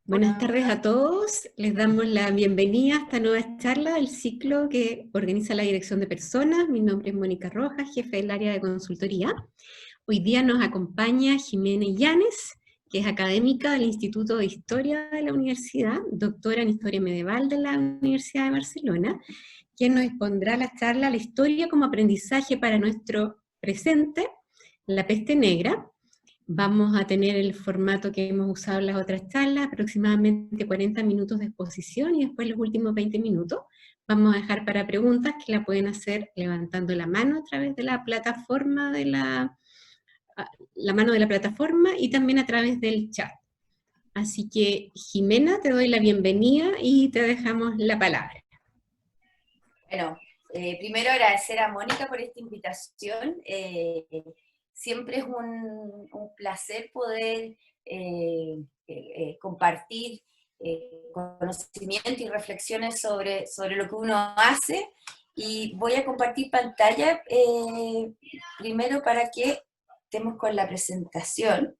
Buenas tardes a todos. Les damos la bienvenida a esta nueva charla del ciclo que organiza la Dirección de Personas. Mi nombre es Mónica Rojas, jefe del área de consultoría. Hoy día nos acompaña Jimena Illanes, que es académica del Instituto de Historia de la Universidad, doctora en Historia Medieval de la Universidad de Barcelona, quien nos expondrá la charla La historia como aprendizaje para nuestro presente, la peste negra. Vamos a tener el formato que hemos usado en las otras charlas, aproximadamente 40 minutos de exposición y después los últimos 20 minutos vamos a dejar para preguntas que la pueden hacer levantando la mano a través de la plataforma la mano de la plataforma y también a través del chat. Así que, Jimena, te doy la bienvenida y te dejamos la palabra. Bueno, primero agradecer a Mónica por esta invitación. Siempre es un placer poder compartir conocimiento y reflexiones sobre lo que uno hace. Y voy a compartir pantalla primero para que estemos con la presentación.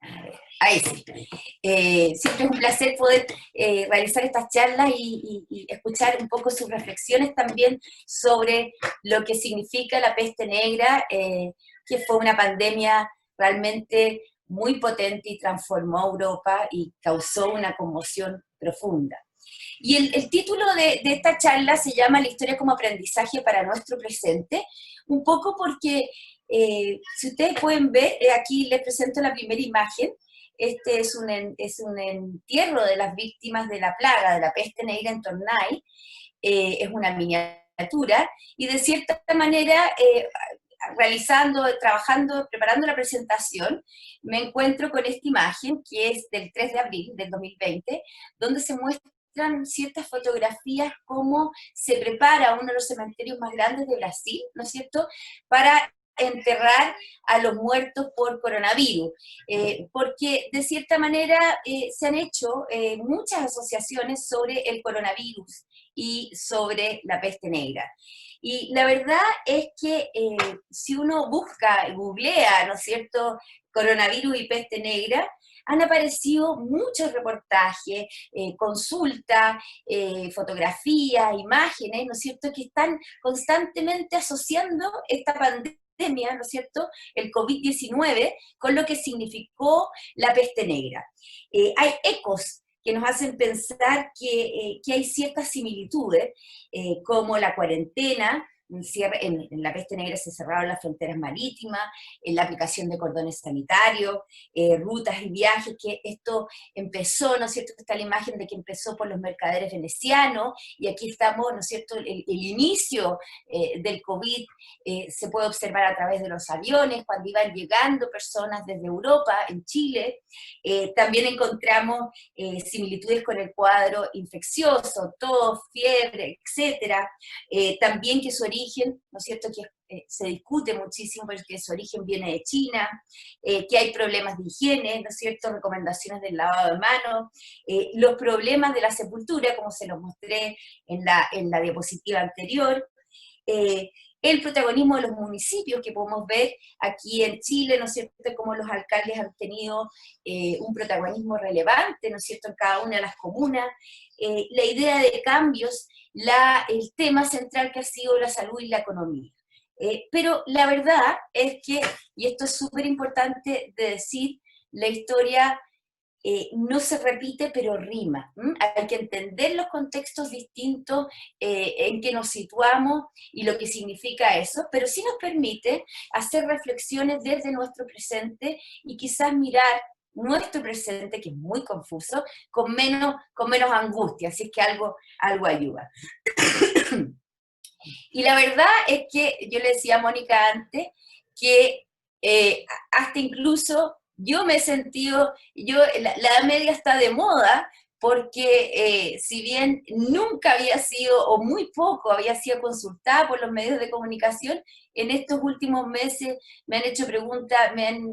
A ver, ahí sí. Siempre es un placer poder realizar estas charlas y escuchar un poco sus reflexiones también sobre lo que significa la peste negra, que fue una pandemia realmente muy potente y transformó Europa y causó una conmoción profunda. Y el título de esta charla se llama La historia como aprendizaje para nuestro presente, un poco porque, si ustedes pueden ver, aquí les presento la primera imagen. Este es un entierro de las víctimas de la plaga, de la peste negra en Tournai. Es una miniatura, y de cierta manera, trabajando, preparando la presentación, me encuentro con esta imagen, que es del 3 de abril del 2020, donde se muestran ciertas fotografías cómo se prepara uno de los cementerios más grandes de Brasil, ¿no es cierto?, para enterrar a los muertos por coronavirus, porque de cierta manera se han hecho muchas asociaciones sobre el coronavirus y sobre la peste negra. Y la verdad es que si uno busca, googlea, ¿no es cierto?, coronavirus y peste negra, han aparecido muchos reportajes, consultas, fotografías, imágenes, ¿no es cierto?, que están constantemente asociando esta pandemia, ¿no es cierto?, el COVID-19, con lo que significó la peste negra. Hay ecos que nos hacen pensar que hay ciertas similitudes, como la cuarentena. En la peste negra se cerraron las fronteras marítimas, en la aplicación de cordones sanitarios, rutas y viajes, que esto empezó, ¿no es cierto?, está la imagen de que empezó por los mercaderes venecianos, y aquí estamos, ¿no es cierto?, el inicio del COVID se puede observar a través de los aviones, cuando iban llegando personas desde Europa, en Chile. También encontramos similitudes con el cuadro infeccioso, tos, fiebre, etcétera. También que su origen, ¿no es cierto?, que se discute muchísimo, porque su origen viene de China, que hay problemas de higiene, ¿no es cierto?, recomendaciones del lavado de manos, los problemas de la sepultura, como se los mostré en la diapositiva anterior, el protagonismo de los municipios, que podemos ver aquí en Chile, ¿no es cierto?, cómo los alcaldes han tenido un protagonismo relevante, ¿no es cierto?, en cada una de las comunas, la idea de cambios, el tema central que ha sido la salud y la economía. Pero la verdad es que, y esto es súper importante de decir, la historia no se repite, pero rima. Hay que entender los contextos distintos en que nos situamos y lo que significa eso, pero sí nos permite hacer reflexiones desde nuestro presente y quizás mirar nuestro presente, que es muy confuso, con menos angustia, así es que algo ayuda. Y la verdad es que yo le decía a Mónica antes que hasta incluso yo me he sentido, la Edad Media está de moda, porque si bien nunca había sido, o muy poco había sido consultada por los medios de comunicación, en estos últimos meses me han hecho preguntas, me han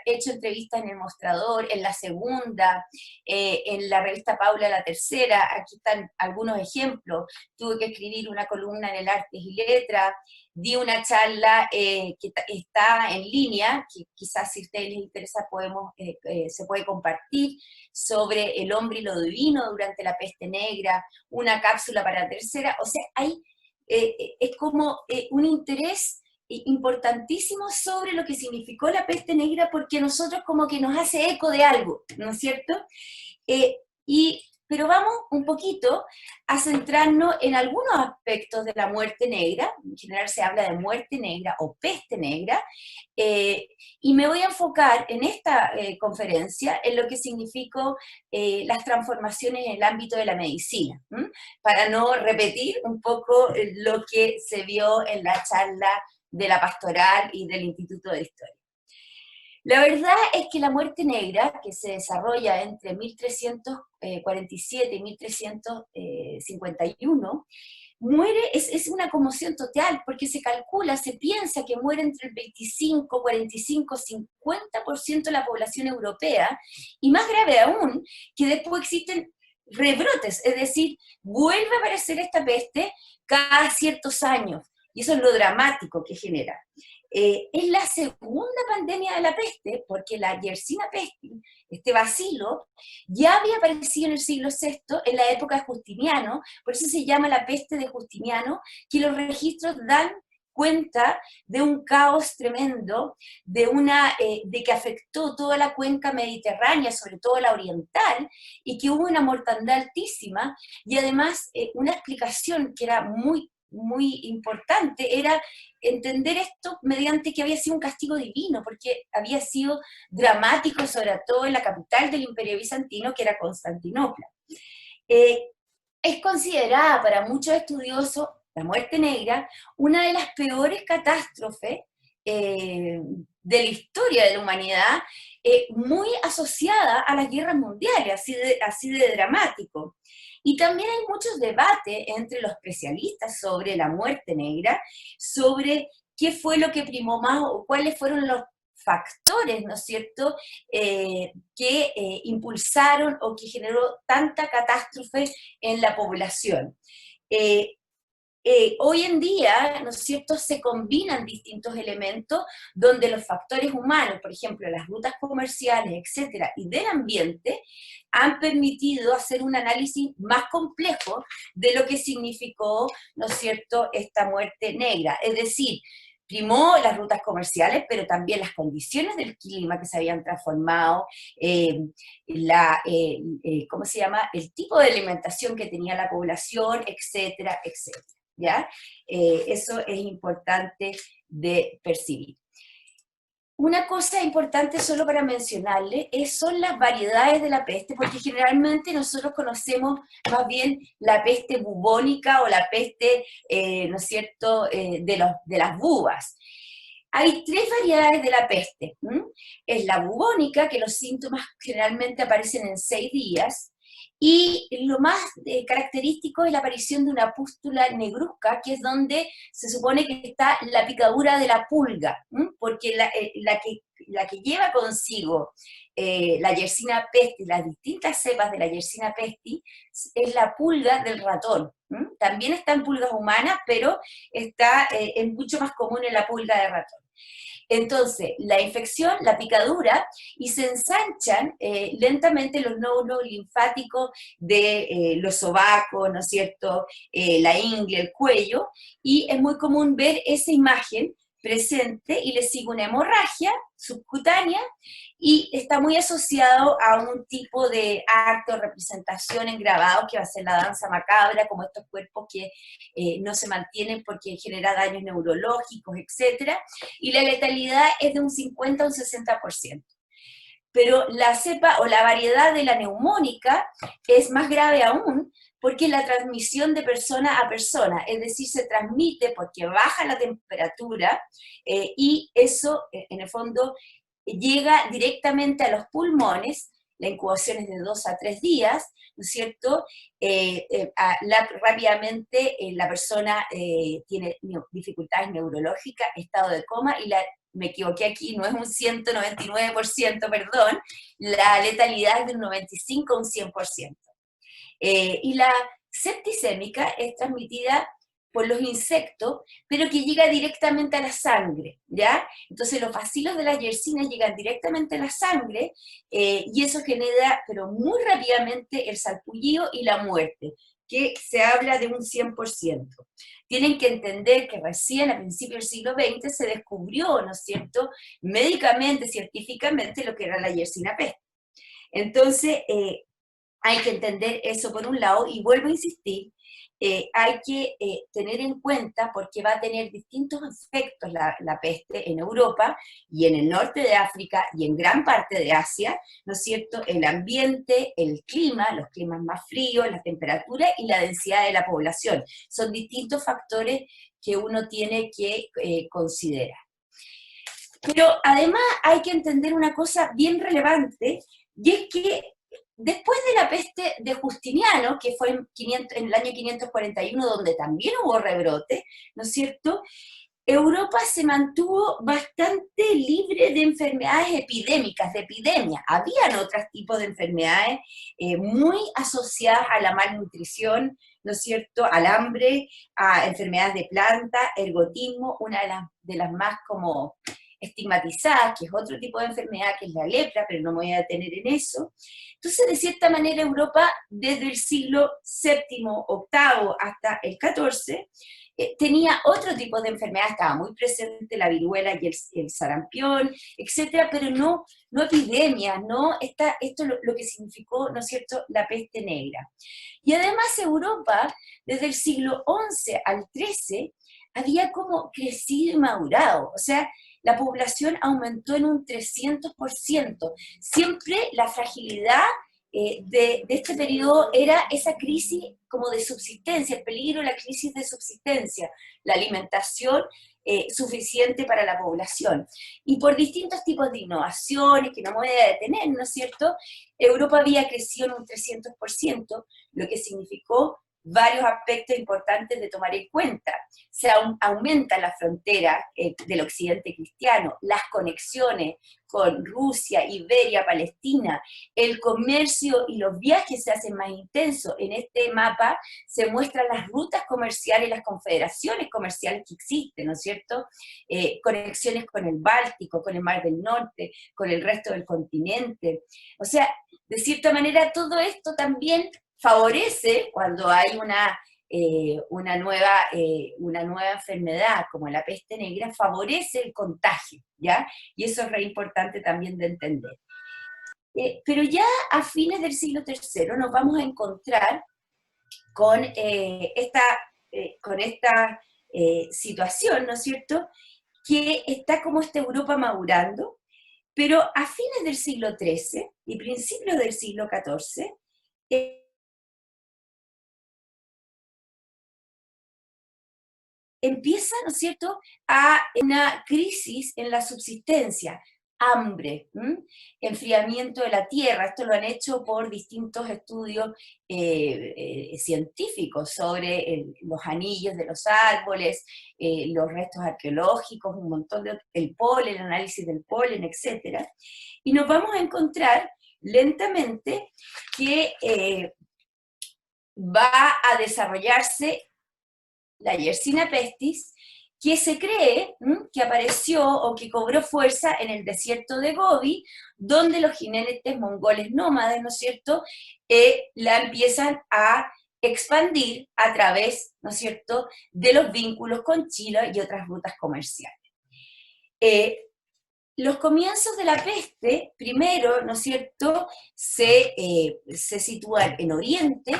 hecho entrevistas en El Mostrador, en La Segunda, en la revista Paula La Tercera, aquí están algunos ejemplos. Tuve que escribir una columna en el Artes y Letras, di una charla que está en línea, que quizás si a ustedes les interesa se puede compartir, sobre el hombre y lo divino durante la peste negra, una cápsula para la tercera, o sea, es como un interés importantísimo sobre lo que significó la peste negra, porque a nosotros como que nos hace eco de algo, ¿no es cierto? Eh, pero vamos un poquito a centrarnos en algunos aspectos de la muerte negra. En general se habla de muerte negra o peste negra, y me voy a enfocar en esta conferencia en lo que significó las transformaciones en el ámbito de la medicina, para no repetir un poco lo que se vio en la charla de la pastoral y del Instituto de Historia. La verdad es que la muerte negra, que se desarrolla entre 1347 y 1351, es una conmoción total, porque se calcula, se piensa que muere entre el 25, 45, 50% de la población europea, y más grave aún, que después existen rebrotes, es decir, vuelve a aparecer esta peste cada ciertos años, y eso es lo dramático que genera. Es la segunda pandemia de la peste, porque la Yersina pestis, este bacilo, ya había aparecido en el siglo VI, en la época de Justiniano, por eso se llama la peste de Justiniano, que los registros dan cuenta de un caos tremendo, de que afectó toda la cuenca mediterránea, sobre todo la oriental, y que hubo una mortandad altísima, y además una explicación que era muy importante era entender esto mediante que había sido un castigo divino, porque había sido dramático, sobre todo en la capital del Imperio Bizantino, que era Constantinopla. Es considerada para muchos estudiosos, la muerte negra, una de las peores catástrofes de la historia de la humanidad, muy asociada a las guerras mundiales, así de dramático. Y también hay muchos debates entre los especialistas sobre la muerte negra, sobre qué fue lo que primó más o cuáles fueron los factores, ¿no es cierto?, que impulsaron o que generó tanta catástrofe en la población. Hoy en día, ¿no es cierto?, se combinan distintos elementos donde los factores humanos, por ejemplo, las rutas comerciales, etcétera, y del ambiente, han permitido hacer un análisis más complejo de lo que significó, ¿no es cierto?, esta muerte negra. Es decir, primó las rutas comerciales, pero también las condiciones del clima que se habían transformado, ¿cómo se llama?, el tipo de alimentación que tenía la población, etcétera, etcétera. ¿Ya? Eso es importante de percibir. Una cosa importante solo para mencionarle son las variedades de la peste, porque generalmente nosotros conocemos más bien la peste bubónica o la peste, ¿no es cierto?, de las bubas. Hay 3 variedades de la peste. Es la bubónica, que los síntomas generalmente aparecen en 6 días, y lo más característico es la aparición de una pústula negruzca, que es donde se supone que está la picadura de la pulga, porque la que lleva consigo la Yersina pestis, las distintas cepas de la Yersina pestis, es la pulga del ratón. También está en pulgas humanas, pero es mucho más común en la pulga de ratón. Entonces, la infección, la picadura, y se ensanchan lentamente los nódulos linfáticos de los sobacos, ¿no es cierto?, la ingle, el cuello, y es muy común ver esa imagen presente y le sigue una hemorragia subcutánea y está muy asociado a un tipo de arte o representación en grabado que va a ser la danza macabra, como estos cuerpos que no se mantienen porque genera daños neurológicos, etc. Y la letalidad es de un 50 a un 60%. Pero la cepa o la variedad de la neumónica es más grave aún, porque la transmisión de persona a persona, es decir, se transmite porque baja la temperatura y eso, en el fondo, llega directamente a los pulmones la incubación es de 2 a 3 días, ¿no es cierto? Rápidamente la persona tiene dificultades neurológicas, estado de coma, y me equivoqué aquí, no es un 199%, perdón, la letalidad es de un 95 a un 100%. Y la septicémica es transmitida por los insectos, pero que llega directamente a la sangre, ¿ya? Entonces los bacilos de las yersinas llegan directamente a la sangre y eso genera, pero muy rápidamente, el salpullido y la muerte, que se habla de un 100%. Tienen que entender que recién a principios del siglo XX se descubrió, ¿no es cierto?, médicamente, científicamente, lo que era la yersina pestis. Entonces, hay que entender eso por un lado, y vuelvo a insistir, hay que tener en cuenta, porque va a tener distintos efectos la peste en Europa y en el norte de África y en gran parte de Asia, ¿no es cierto? El ambiente, el clima, los climas más fríos, la temperatura y la densidad de la población. Son distintos factores que uno tiene que considerar. Pero además hay que entender una cosa bien relevante, y es que después de la peste de Justiniano, que fue en el año 541, donde también hubo rebrote, ¿no es cierto?, Europa se mantuvo bastante libre de enfermedades epidémicas, de epidemias. Habían otros tipos de enfermedades muy asociadas a la malnutrición, ¿no es cierto?, al hambre, a enfermedades de planta, ergotismo, una de las más como estigmatizadas, que es otro tipo de enfermedad, que es la lepra, pero no me voy a detener en eso. Entonces, de cierta manera, Europa, desde el siglo VII, VIII hasta el XIV, tenía otro tipo de enfermedad, estaba muy presente la viruela y el sarampión, etcétera, pero no epidemias, no esto lo que significó, ¿no es cierto?, la peste negra. Y además Europa, desde el siglo XI al XIII, había como crecido y madurado, o sea, la población aumentó en un 300%. Siempre la fragilidad de este periodo era esa crisis como de subsistencia, el peligro de la crisis de subsistencia, la alimentación suficiente para la población. Y por distintos tipos de innovaciones, que no me voy a detener, ¿no es cierto?, Europa había crecido en un 300%, lo que significó varios aspectos importantes de tomar en cuenta. Se aumenta la frontera del occidente cristiano, las conexiones con Rusia, Iberia, Palestina, el comercio y los viajes se hacen más intensos. En este mapa se muestran las rutas comerciales, las confederaciones comerciales que existen, ¿no es cierto? Conexiones con el Báltico, con el Mar del Norte, con el resto del continente. O sea, de cierta manera todo esto también favorece cuando hay una nueva enfermedad como la peste negra, favorece el contagio, ¿ya? Y eso es re importante también de entender. Pero ya a fines del siglo III nos vamos a encontrar con esta situación, ¿no es cierto?, que está como esta Europa madurando, pero a fines del siglo XIII y principios del siglo XIV, empieza, ¿no es cierto?, a una crisis en la subsistencia, hambre, enfriamiento de la tierra. Esto lo han hecho por distintos estudios científicos sobre los anillos de los árboles, los restos arqueológicos, un montón el polen, el análisis del polen, etc. Y nos vamos a encontrar lentamente que va a desarrollarse la Yersina pestis, que se cree que apareció o que cobró fuerza en el desierto de Gobi, donde los jinetes mongoles nómades, ¿no es cierto?, la empiezan a expandir a través, ¿no es cierto?, de los vínculos con China y otras rutas comerciales. Los comienzos de la peste, primero, ¿no es cierto?, se sitúan en Oriente,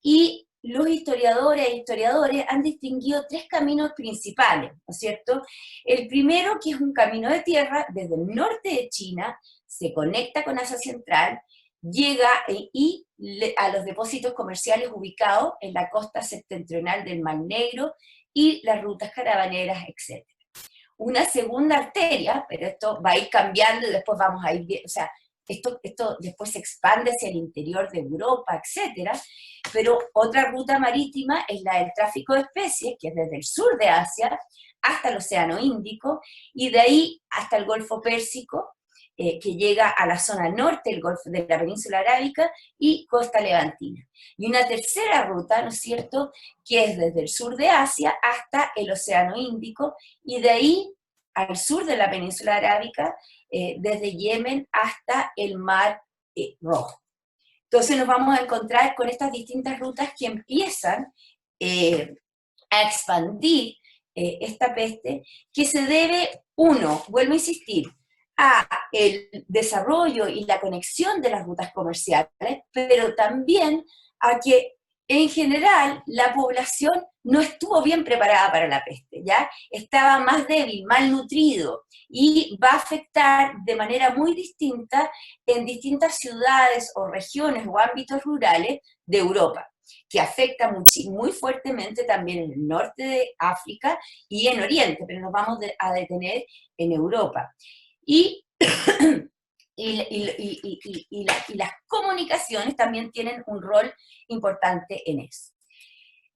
y los historiadores han distinguido tres caminos principales, ¿no es cierto? El primero, que es un camino de tierra desde el norte de China, se conecta con Asia Central, llega a los depósitos comerciales ubicados en la costa septentrional del Mar Negro y las rutas caravaneras, etc. Una segunda arteria, pero esto va a ir cambiando y después vamos a ir viendo, o sea, esto después se expande hacia el interior de Europa, etcétera, pero otra ruta marítima es la del tráfico de especies, que es desde el sur de Asia hasta el Océano Índico, y de ahí hasta el Golfo Pérsico, que llega a la zona norte del Golfo de la península arábica y costa levantina. Y una tercera ruta, ¿no es cierto?, que es desde el sur de Asia hasta el Océano Índico, y de ahí al sur de la península arábica, desde Yemen hasta el Mar Rojo. Entonces nos vamos a encontrar con estas distintas rutas que empiezan a expandir esta peste, que se debe, uno, vuelvo a insistir, a el desarrollo y la conexión de las rutas comerciales, pero también a que en general la población no estuvo bien preparada para la peste, ¿ya? Estaba más débil, malnutrido, y va a afectar de manera muy distinta en distintas ciudades o regiones o ámbitos rurales de Europa, que afecta muy fuertemente también en el norte de África y en Oriente, pero nos vamos a detener en Europa. Y las comunicaciones también tienen un rol importante en eso.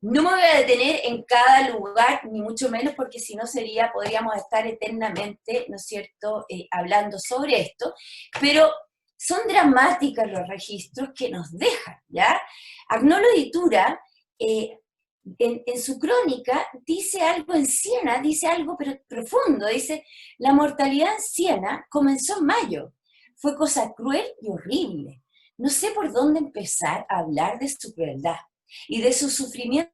No me voy a detener en cada lugar, ni mucho menos, porque si no podríamos estar eternamente, ¿no es cierto?, hablando sobre esto, pero son dramáticos los registros que nos dejan, ¿ya? Agnolo Di Tura, en su crónica, dice algo en Siena, dice algo pero profundo, dice, la mortalidad en Siena comenzó en mayo, fue cosa cruel y horrible. No sé por dónde empezar a hablar de su crueldad y de su sufrimiento.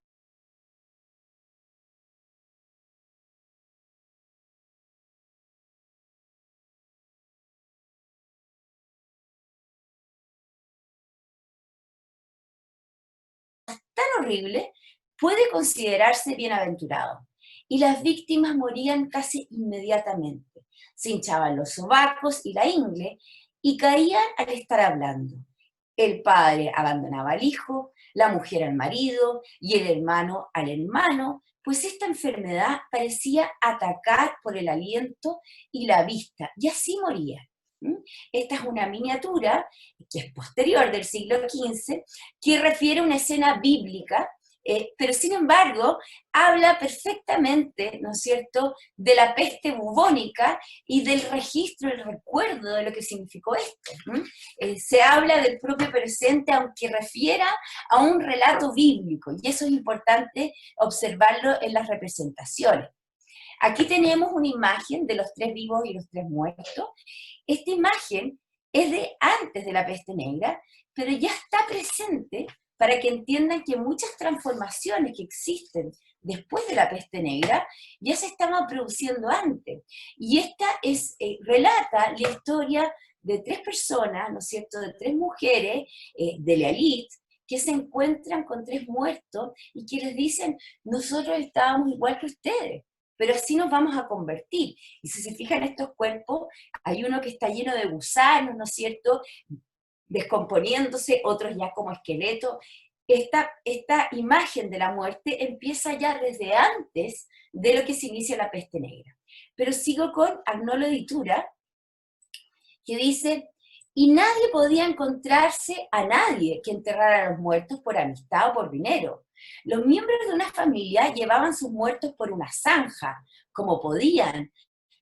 Tan horrible, puede considerarse bienaventurado. Y las víctimas morían casi inmediatamente. Se hinchaban los sobacos y la ingle y caían al estar hablando. El padre abandonaba al hijo, la mujer al marido y el hermano al hermano, pues esta enfermedad parecía atacar por el aliento y la vista, y así moría. Esta es una miniatura que es posterior del siglo XV, que refiere a una escena bíblica, pero sin embargo habla perfectamente, ¿no es cierto?, de la peste bubónica y del registro, el recuerdo de lo que significó esto. Se habla del propio presente, aunque refiera a un relato bíblico, y eso es importante observarlo en las representaciones. Aquí tenemos una imagen de los 3 vivos y los 3 muertos. Esta imagen es de antes de la peste negra, pero ya está presente para que entiendan que muchas transformaciones que existen después de la peste negra ya se estaban produciendo antes. Y esta relata la historia de 3 personas, ¿no es cierto?, de 3 mujeres de la élite, que se encuentran con 3 muertos y que les dicen, nosotros estábamos igual que ustedes, pero así nos vamos a convertir. Y si se fijan estos cuerpos, hay uno que está lleno de gusanos, ¿no es cierto?, descomponiéndose, otros ya como esqueletos. Esta imagen de la muerte empieza ya desde antes de lo que se inicia la peste negra. Pero sigo con Agnolo Di Tura, que dice, y nadie podía encontrarse a nadie que enterrara a los muertos por amistad o por dinero. Los miembros de una familia llevaban sus muertos por una zanja, como podían,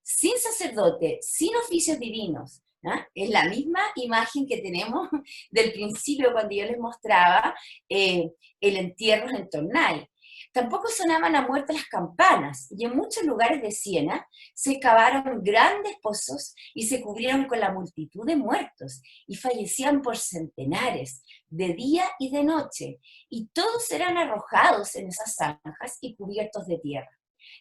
sin sacerdote, sin oficios divinos. Es la misma imagen que tenemos del principio cuando yo les mostraba el entierro en Tournai. Tampoco sonaban a muerte las campanas, y en muchos lugares de Siena se excavaron grandes pozos y se cubrieron con la multitud de muertos, y fallecían por centenares, de día y de noche, y todos eran arrojados en esas zanjas y cubiertos de tierra.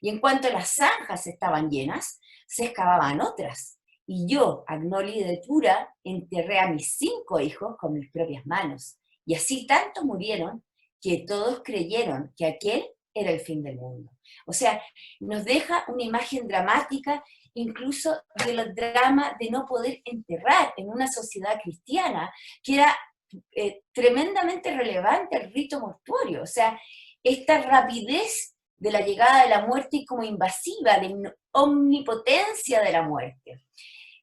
Y en cuanto las zanjas estaban llenas, se excavaban otras. Y yo, Agnoli de Tura, enterré a mis 5 hijos con mis propias manos. Y así tantos murieron que todos creyeron que aquel era el fin del mundo. O sea, nos deja una imagen dramática, incluso del drama de no poder enterrar en una sociedad cristiana, que era tremendamente relevante el rito mortuorio. O sea, esta rapidez de la llegada de la muerte y como invasiva, de omnipotencia de la muerte.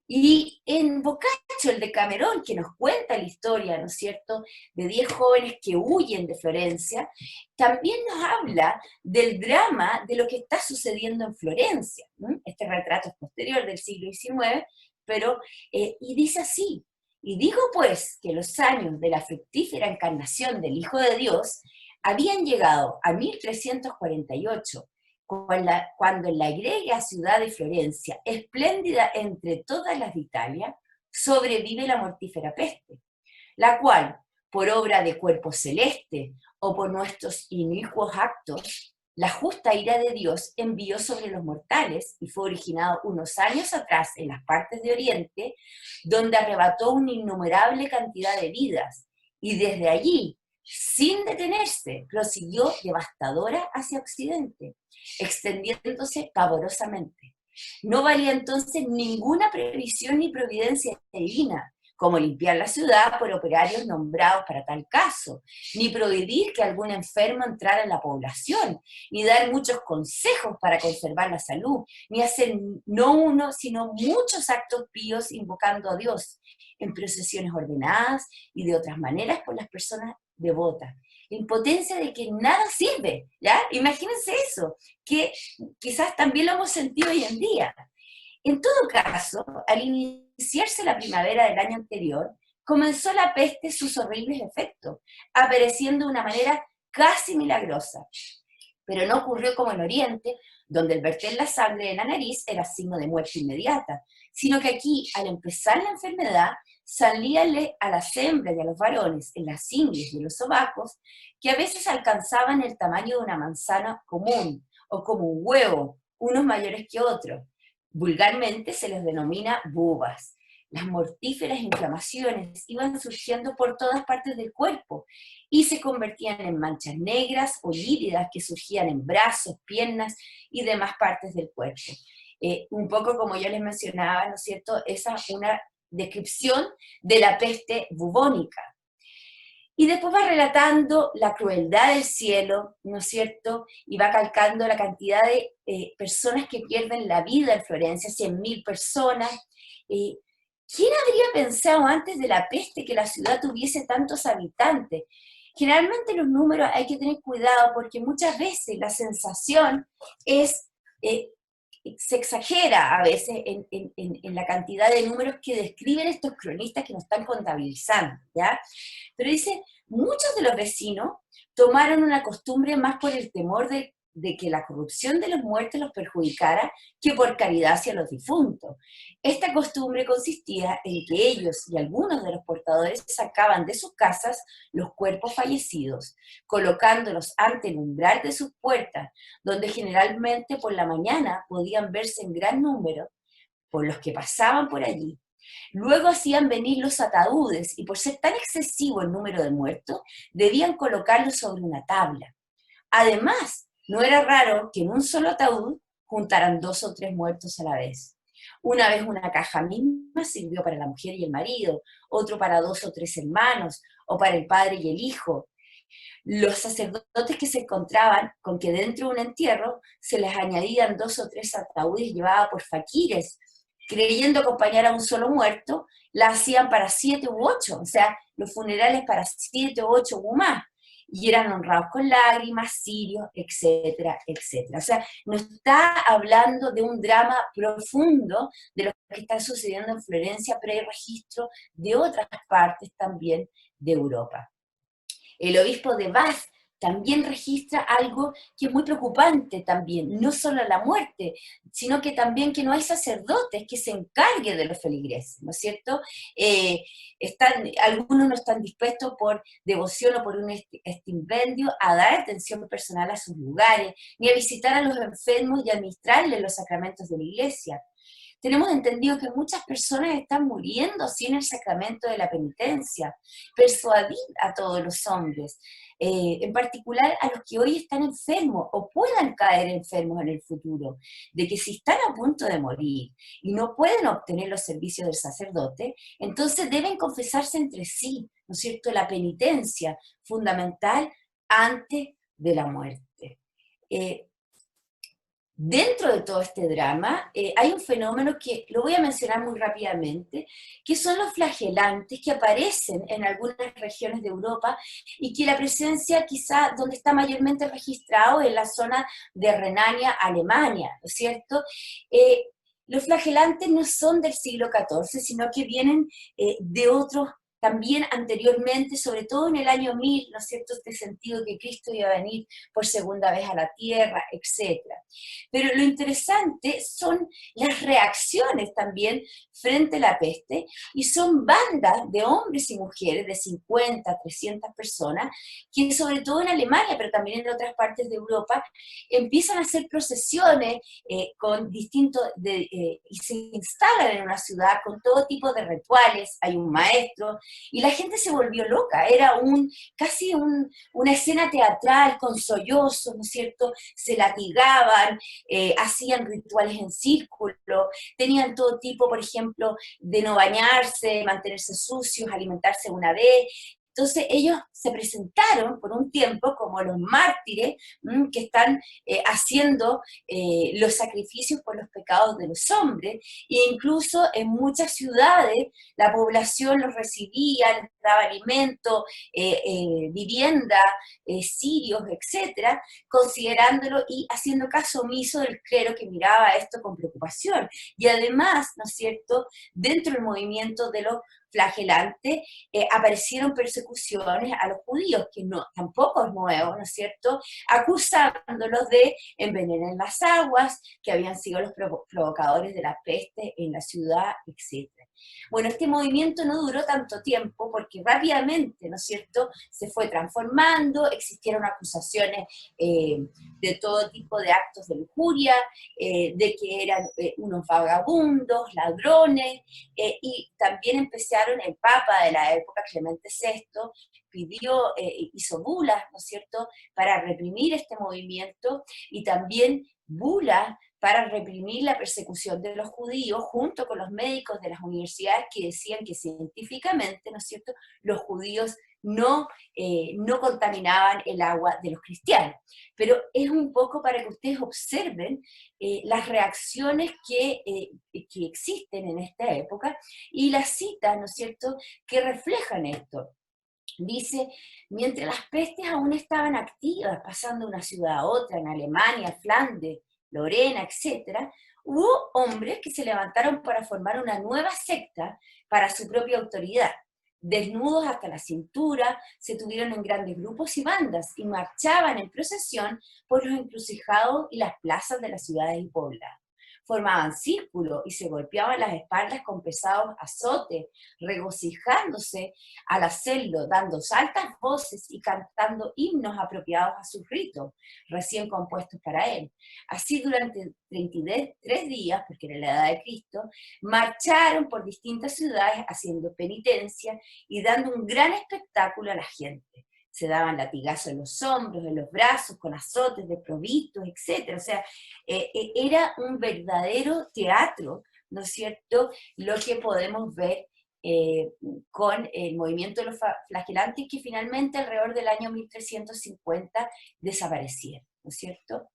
Y en Boccaccio 8, el de Camerón, que nos cuenta la historia, ¿no es cierto?, de 10 jóvenes que huyen de Florencia, también nos habla del drama de lo que está sucediendo en Florencia, ¿no? Este retrato es posterior del siglo XIX, pero, y dice así: y digo pues que los años de la fructífera encarnación del Hijo de Dios habían llegado a 1348, cuando en la egregia ciudad de Florencia, espléndida entre todas las de Italia, sobrevive la mortífera peste, la cual, por obra de cuerpo celeste o por nuestros inicuos actos, la justa ira de Dios envió sobre los mortales y fue originado unos años atrás en las partes de Oriente, donde arrebató una innumerable cantidad de vidas, y desde allí, sin detenerse, prosiguió devastadora hacia Occidente, extendiéndose pavorosamente. No valía entonces ninguna previsión ni providencia divina, como limpiar la ciudad por operarios nombrados para tal caso, ni prohibir que algún enfermo entrara en la población, ni dar muchos consejos para conservar la salud, ni hacer no uno, sino muchos actos píos invocando a Dios, en procesiones ordenadas y de otras maneras por las personas devotas. La impotencia de que nada sirve, ¿ya? Imagínense eso, que quizás también lo hemos sentido hoy en día. En todo caso, al iniciarse la primavera del año anterior, comenzó la peste sus horribles efectos, apareciendo de una manera casi milagrosa. Pero no ocurrió como en Oriente, donde el verter la sangre en la nariz era signo de muerte inmediata, sino que aquí, al empezar la enfermedad, salíale a las hembras y a los varones en las ingles y en los sobacos, que a veces alcanzaban el tamaño de una manzana común, o como un huevo, unos mayores que otros. Vulgarmente se les denomina bubas. Las mortíferas inflamaciones iban surgiendo por todas partes del cuerpo y se convertían en manchas negras o lívidas que surgían en brazos, piernas y demás partes del cuerpo. Un poco como yo les mencionaba, ¿no es cierto? Esa es una descripción de la peste bubónica. Y después va relatando la crueldad del cielo, ¿no es cierto? Y va calcando la cantidad de personas que pierden la vida en Florencia, 100.000 personas. ¿Quién habría pensado antes de la peste que la ciudad tuviese tantos habitantes? Generalmente los números hay que tener cuidado porque muchas veces la sensación es, se exagera a veces en la cantidad de números que describen estos cronistas que nos están contabilizando, ¿ya? Pero dice, muchos de los vecinos tomaron una costumbre más por el temor de que la corrupción de los muertos los perjudicara que por caridad hacia los difuntos. Esta costumbre consistía en que ellos y algunos de los portadores sacaban de sus casas los cuerpos fallecidos, colocándolos ante el umbral de sus puertas, donde generalmente por la mañana podían verse en gran número por los que pasaban por allí. Luego hacían venir los ataúdes y por ser tan excesivo el número de muertos, debían colocarlos sobre una tabla. Además, no era raro que en un solo ataúd juntaran 2 o 3 muertos a la vez. Una vez una caja misma sirvió para la mujer y el marido, otro para 2 o 3 hermanos, o para el padre y el hijo. Los sacerdotes que se encontraban con que dentro de un entierro se les añadían 2 o 3 ataúdes llevados por faquires, creyendo acompañar a un solo muerto, la hacían para 7 u 8, o sea, los funerales para 7 u 8 u más, y eran honrados con lágrimas, cirios, etcétera, etcétera. O sea, nos está hablando de un drama profundo de lo que está sucediendo en Florencia, pre-registro de otras partes también de Europa. El obispo de Bath también registra algo que es muy preocupante también, no solo la muerte, sino que también que no hay sacerdotes que se encarguen de los feligreses, ¿no es cierto? Algunos no están dispuestos por devoción o por un estipendio a dar atención personal a sus lugares, ni a visitar a los enfermos y administrarles los sacramentos de la iglesia. Tenemos entendido que muchas personas están muriendo sin el sacramento de la penitencia. Persuadir a todos los hombres, en particular a los que hoy están enfermos o puedan caer enfermos en el futuro, de que si están a punto de morir y no pueden obtener los servicios del sacerdote, entonces deben confesarse entre sí, ¿no es cierto?, la penitencia fundamental antes de la muerte. Dentro de todo este drama hay un fenómeno que lo voy a mencionar muy rápidamente, que son los flagelantes que aparecen en algunas regiones de Europa y que la presencia quizá donde está mayormente registrado es la zona de Renania, Alemania, ¿no es cierto? Eh, los flagelantes no son del siglo XIV, sino que vienen de otros también anteriormente, sobre todo en el año 1000, ¿no es cierto?, este sentido que Cristo iba a venir por segunda vez a la tierra, etcétera. Pero lo interesante son las reacciones también frente a la peste, y son bandas de hombres y mujeres de 50, 300 personas, que sobre todo en Alemania, pero también en otras partes de Europa, empiezan a hacer procesiones con y se instalan en una ciudad con todo tipo de rituales, hay un maestro, y la gente se volvió loca, era una escena teatral con sollozos, ¿no es cierto? Se latigaban, hacían rituales en círculo, tenían todo tipo, por ejemplo, de no bañarse, mantenerse sucios, alimentarse una vez. Entonces ellos se presentaron por un tiempo como los mártires que están haciendo los sacrificios por los pecados de los hombres, e incluso en muchas ciudades la población los recibía, les daba alimento, vivienda, sirios, etcétera, considerándolo y haciendo caso omiso del clero que miraba esto con preocupación. Y además, ¿no es cierto?, dentro del movimiento de los flagelantes, aparecieron persecuciones a los judíos, que no, tampoco es nuevo, ¿no es cierto?, acusándolos de envenenar las aguas, que habían sido los provocadores de la peste en la ciudad, etcétera. Bueno, este movimiento no duró tanto tiempo porque rápidamente, ¿no es cierto?, se fue transformando, existieron acusaciones de todo tipo de actos de lujuria, de que eran unos vagabundos, ladrones, y también empezaron, el Papa de la época, Clemente VI, hizo bulas, ¿no es cierto?, para reprimir este movimiento, y también bulas para reprimir la persecución de los judíos, junto con los médicos de las universidades que decían que científicamente, ¿no es cierto?, los judíos no contaminaban el agua de los cristianos. Pero es un poco para que ustedes observen las reacciones que existen en esta época y las citas, ¿no es cierto?, que reflejan esto. Dice, mientras las pestes aún estaban activas, pasando de una ciudad a otra, en Alemania, Flandes, Lorena, etc., hubo hombres que se levantaron para formar una nueva secta para su propia autoridad. Desnudos hasta la cintura, se tuvieron en grandes grupos y bandas y marchaban en procesión por los encrucijados y las plazas de las ciudades y poblados. Formaban círculos y se golpeaban las espaldas con pesados azotes, regocijándose al hacerlo, dando altas voces y cantando himnos apropiados a sus ritos, recién compuestos para él. Así durante 33 días, porque era la edad de Cristo, marcharon por distintas ciudades haciendo penitencia y dando un gran espectáculo a la gente. Se daban latigazos en los hombros, en los brazos, con azotes desprovistos, etc. O sea, era un verdadero teatro, ¿no es cierto?, lo que podemos ver con el movimiento de los flagelantes, que finalmente alrededor del año 1350 desaparecieron, ¿no es cierto?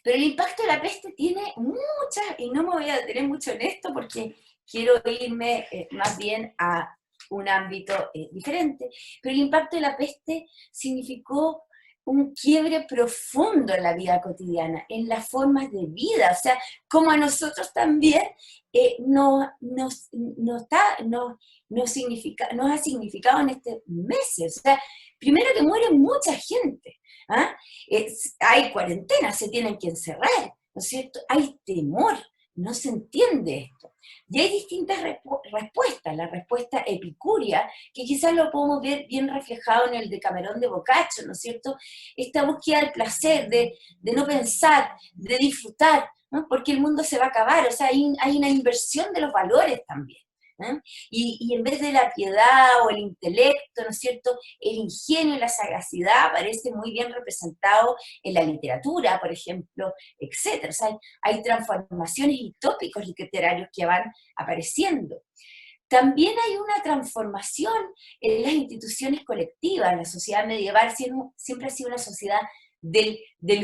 Pero el impacto de la peste tiene muchas, y no me voy a detener mucho en esto porque quiero irme más bien a un ámbito diferente, pero el impacto de la peste significó un quiebre profundo en la vida cotidiana, en las formas de vida, o sea, como a nosotros también nos ha significado en este meses. O sea, primero que muere mucha gente, ¿ah? Hay cuarentena, se tienen que encerrar, ¿no es cierto? Hay temor, no se entiende esto. Y hay distintas respuestas. La respuesta epicúrea, que quizás lo podemos ver bien reflejado en el Decamerón de Boccaccio, ¿no es cierto? Esta búsqueda del placer, de no pensar, de disfrutar, ¿no? Porque el mundo se va a acabar, o sea, hay una inversión de los valores también. ¿Eh? Y en vez de la piedad o el intelecto, ¿no es cierto?, el ingenio y la sagacidad aparece muy bien representado en la literatura, por ejemplo, etc. O sea, hay transformaciones y tópicos literarios que van apareciendo. También hay una transformación en las instituciones colectivas. La sociedad medieval siempre ha sido una sociedad del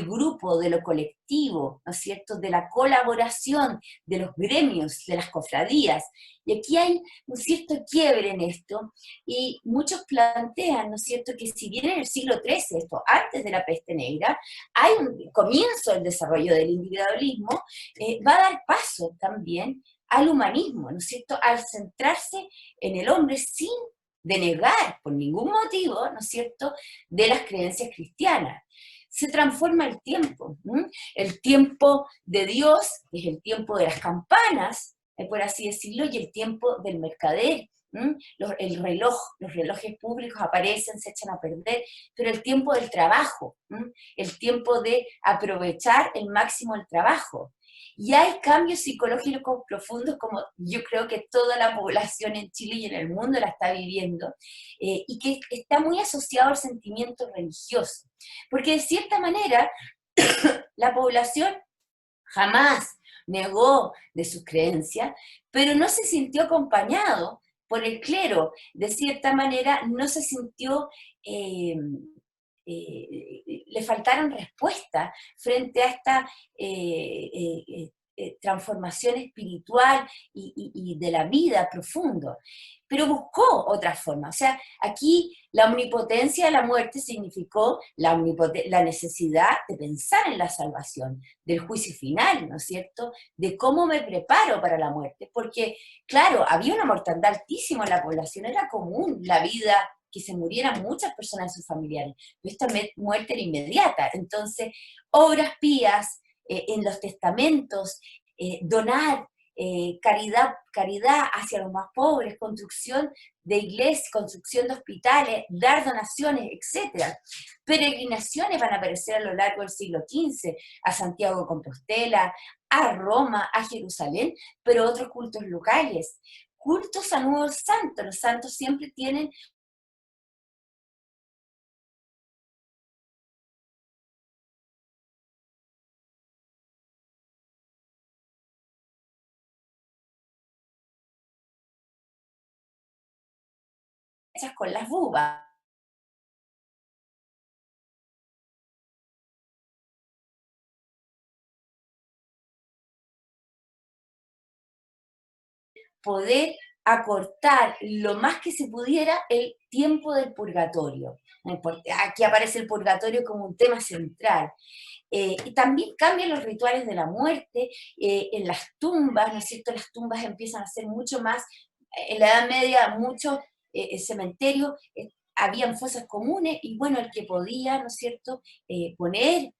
grupo, de lo colectivo, ¿no es cierto?, de la colaboración, de los gremios, de las cofradías. Y aquí hay un cierto quiebre en esto, y muchos plantean, ¿no es cierto?, que si bien en el siglo XIII, esto antes de la peste negra, hay un comienzo del desarrollo del individualismo, va a dar paso también al humanismo, ¿no es cierto?, al centrarse en el hombre sin denegar por ningún motivo, ¿no es cierto?, de las creencias cristianas. Se transforma el tiempo, ¿m? El tiempo de Dios es el tiempo de las campanas, por así decirlo, y el tiempo del mercader. El reloj, los relojes públicos aparecen, se echan a perder, pero el tiempo del trabajo, el tiempo de aprovechar el máximo el trabajo. Y hay cambios psicológicos profundos, como yo creo que toda la población en Chile y en el mundo la está viviendo, y que está muy asociado al sentimiento religioso. Porque de cierta manera, la población jamás negó de sus creencias, pero no se sintió acompañado por el clero. De cierta manera, no se sintió... le faltaron respuestas frente a esta transformación espiritual y de la vida profundo, pero buscó otra forma. O sea, aquí la omnipotencia de la muerte significó la necesidad de pensar en la salvación, del juicio final, ¿no es cierto?, de cómo me preparo para la muerte, porque, claro, había una mortandad altísima en la población, era común la vida, que se murieran muchas personas de sus familiares, pero esta muerte era inmediata. Entonces, obras pías, en los testamentos, donar, caridad hacia los más pobres, construcción de iglesias, construcción de hospitales, dar donaciones, etc. Peregrinaciones van a aparecer a lo largo del siglo XV, a Santiago de Compostela, a Roma, a Jerusalén, pero otros cultos locales. Cultos a nuevos santos, los santos siempre tienen hechas con las bubas. Poder acortar lo más que se pudiera el tiempo del purgatorio. Aquí aparece el purgatorio como un tema central. Y también cambian los rituales de la muerte, en las tumbas, ¿no es cierto? Las tumbas empiezan a ser mucho más, en la Edad Media, muchos cementerios, habían fosas comunes, y bueno, el que podía, ¿no es cierto?, poner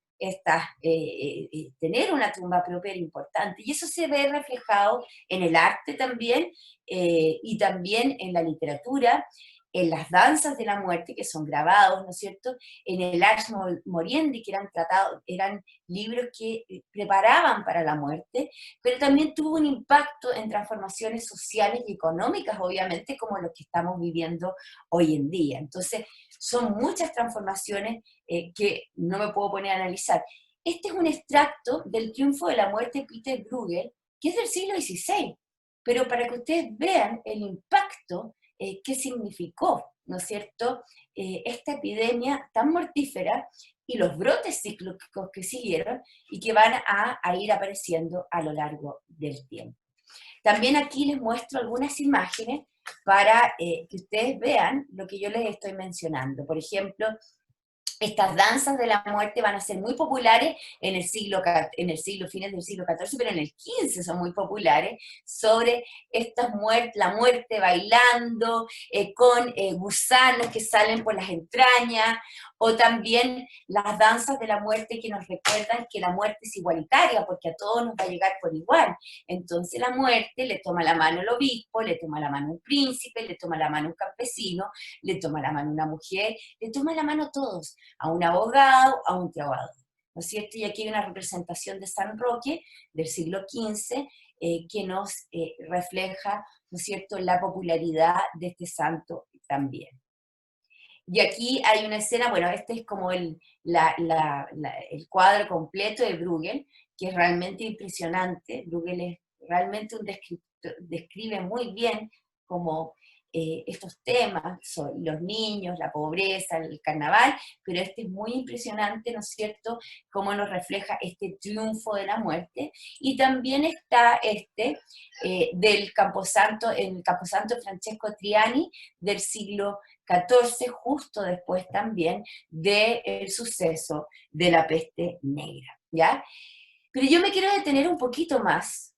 tener una tumba propia era importante, y eso se ve reflejado en el arte también, y también en la literatura, en las danzas de la muerte, que son grabados, ¿no es cierto?, en el Ars Moriendi, que eran tratados, eran libros que preparaban para la muerte, pero también tuvo un impacto en transformaciones sociales y económicas, obviamente, como los que estamos viviendo hoy en día. Entonces, son muchas transformaciones que no me puedo poner a analizar. Este es un extracto del Triunfo de la Muerte de Peter Bruegel, que es del siglo XVI, pero para que ustedes vean el impacto que significó, ¿no es cierto?, esta epidemia tan mortífera y los brotes cíclicos que siguieron y que van a ir apareciendo a lo largo del tiempo. También aquí les muestro algunas imágenes para que ustedes vean lo que yo les estoy mencionando. Por ejemplo, estas danzas de la muerte van a ser muy populares en el fines del siglo XIV, pero en el XV son muy populares, sobre la muerte bailando, con gusanos que salen por las entrañas, o también las danzas de la muerte que nos recuerdan que la muerte es igualitaria, porque a todos nos va a llegar por igual. Entonces la muerte le toma la mano al obispo, le toma la mano un príncipe, le toma la mano un campesino, le toma la mano una mujer, le toma la mano a todos, a un abogado, a un trovador, ¿no es cierto? Y aquí hay una representación de San Roque del siglo XV que nos refleja, ¿no es cierto?, la popularidad de este santo también. Y aquí hay una escena, bueno, este es como el cuadro completo de Bruegel, que es realmente impresionante. Bruegel es realmente un describe muy bien como estos temas, son los niños, la pobreza, el carnaval, pero este es muy impresionante, ¿no es cierto?, cómo nos refleja este triunfo de la muerte. Y también está del Camposanto, el Camposanto de Francesco Triani, del siglo XIV, justo después también del suceso de la peste negra, ¿ya? Pero yo me quiero detener un poquito más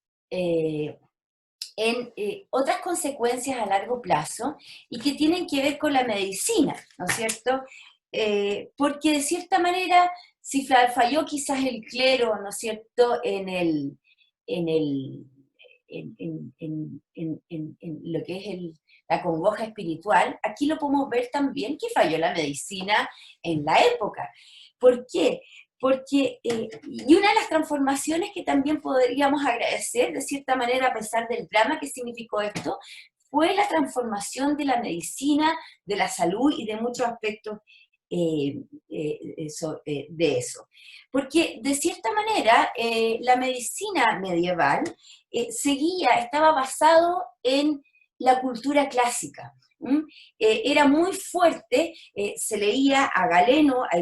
en otras consecuencias a largo plazo y que tienen que ver con la medicina, ¿no es cierto? Porque de cierta manera, si falló quizás el clero, ¿no es cierto?, en, el, en lo que es la congoja espiritual, aquí lo podemos ver también que falló la medicina en la época. ¿Por qué? Porque, y una de las transformaciones que también podríamos agradecer, de cierta manera, a pesar del drama que significó esto, fue la transformación de la medicina, de la salud y de muchos aspectos de eso. Porque, de cierta manera, la medicina medieval estaba basado en la cultura clásica. Era muy fuerte, se leía a Galeno, a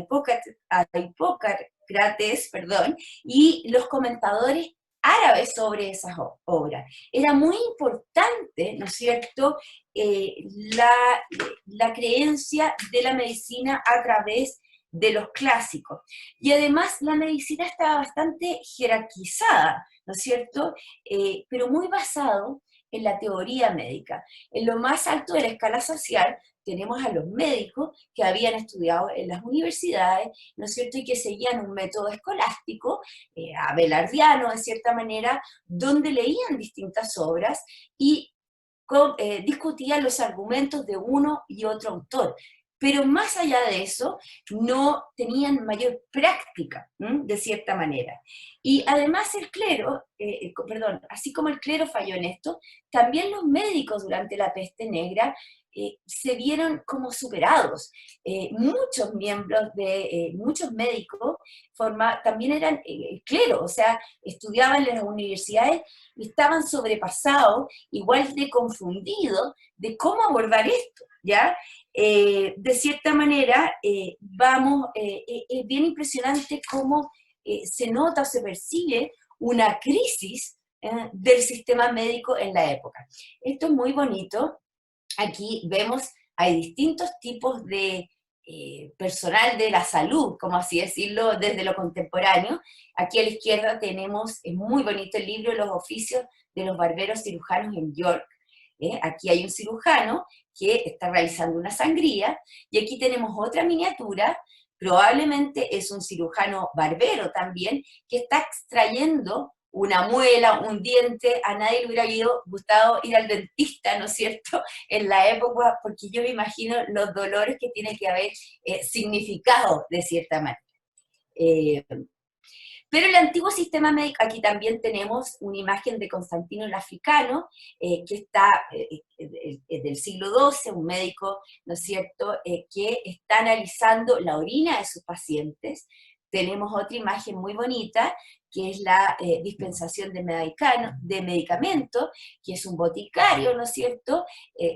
Hipócrates, perdón, y los comentadores árabes sobre esas obras. Era muy importante, ¿no es cierto?, la creencia de la medicina a través de los clásicos. Y además la medicina estaba bastante jerarquizada, ¿no es cierto?, pero muy basado en la teoría médica. En lo más alto de la escala social tenemos a los médicos que habían estudiado en las universidades, ¿no es cierto?, y que seguían un método escolástico, abelardiano de cierta manera, donde leían distintas obras y discutían los argumentos de uno y otro autor. Pero más allá de eso, no tenían mayor práctica, de cierta manera. Y además el clero, así como el clero falló en esto, también los médicos durante la peste negra se vieron como superados. Muchos miembros muchos médicos también eran clero, o sea, estudiaban en las universidades y estaban sobrepasados, igual de confundidos, de cómo abordar esto, ¿ya? De cierta manera, es bien impresionante cómo se nota o se percibe una crisis del sistema médico en la época. Esto es muy bonito. Aquí vemos, hay distintos tipos de personal de la salud, como así decirlo, desde lo contemporáneo. Aquí a la izquierda tenemos, es muy bonito el libro Los oficios de los barberos cirujanos en York. Aquí hay un cirujano que está realizando una sangría, y aquí tenemos otra miniatura, probablemente es un cirujano barbero también, que está extrayendo una muela, un diente. A nadie le hubiera gustado ir al dentista, ¿no es cierto?, en la época, porque yo me imagino los dolores que tiene que haber significado de cierta manera. Pero el antiguo sistema médico, aquí también tenemos una imagen de Constantino el Africano, que está del siglo XII, un médico, ¿no es cierto?, que está analizando la orina de sus pacientes. Tenemos otra imagen muy bonita, que es la dispensación de medicamentos, que es un boticario, ¿no es cierto?,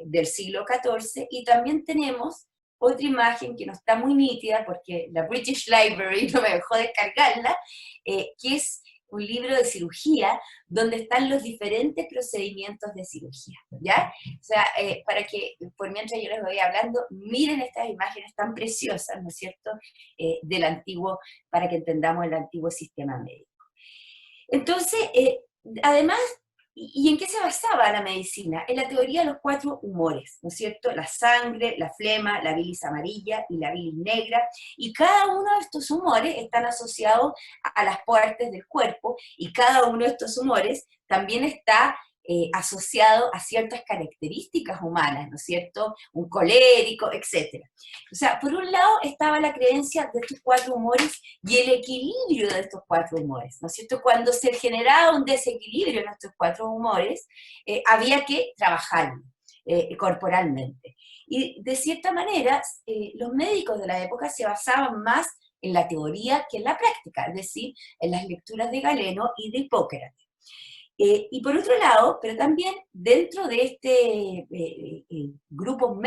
del siglo XIV, y también tenemos otra imagen que no está muy nítida, porque la British Library no me dejó descargarla, que es un libro de cirugía, donde están los diferentes procedimientos de cirugía, ¿ya? O sea, para que, por mientras yo les voy hablando, miren estas imágenes tan preciosas, ¿no es cierto?, del antiguo, para que entendamos el antiguo sistema médico. Entonces, además, ¿y en qué se basaba la medicina? En la teoría de los 4 humores, ¿no es cierto? La sangre, la flema, la bilis amarilla y la bilis negra, y cada uno de estos humores están asociados a las partes del cuerpo, y cada uno de estos humores también está asociado a ciertas características humanas, ¿no es cierto? Un colérico, etc. O sea, por un lado estaba la creencia de estos 4 humores y el equilibrio de estos 4 humores, ¿no es cierto? Cuando se generaba un desequilibrio en estos 4 humores, había que trabajarlo corporalmente. Y de cierta manera, los médicos de la época se basaban más en la teoría que en la práctica, es decir, en las lecturas de Galeno y de Hipócrates. Y por otro lado, pero también dentro de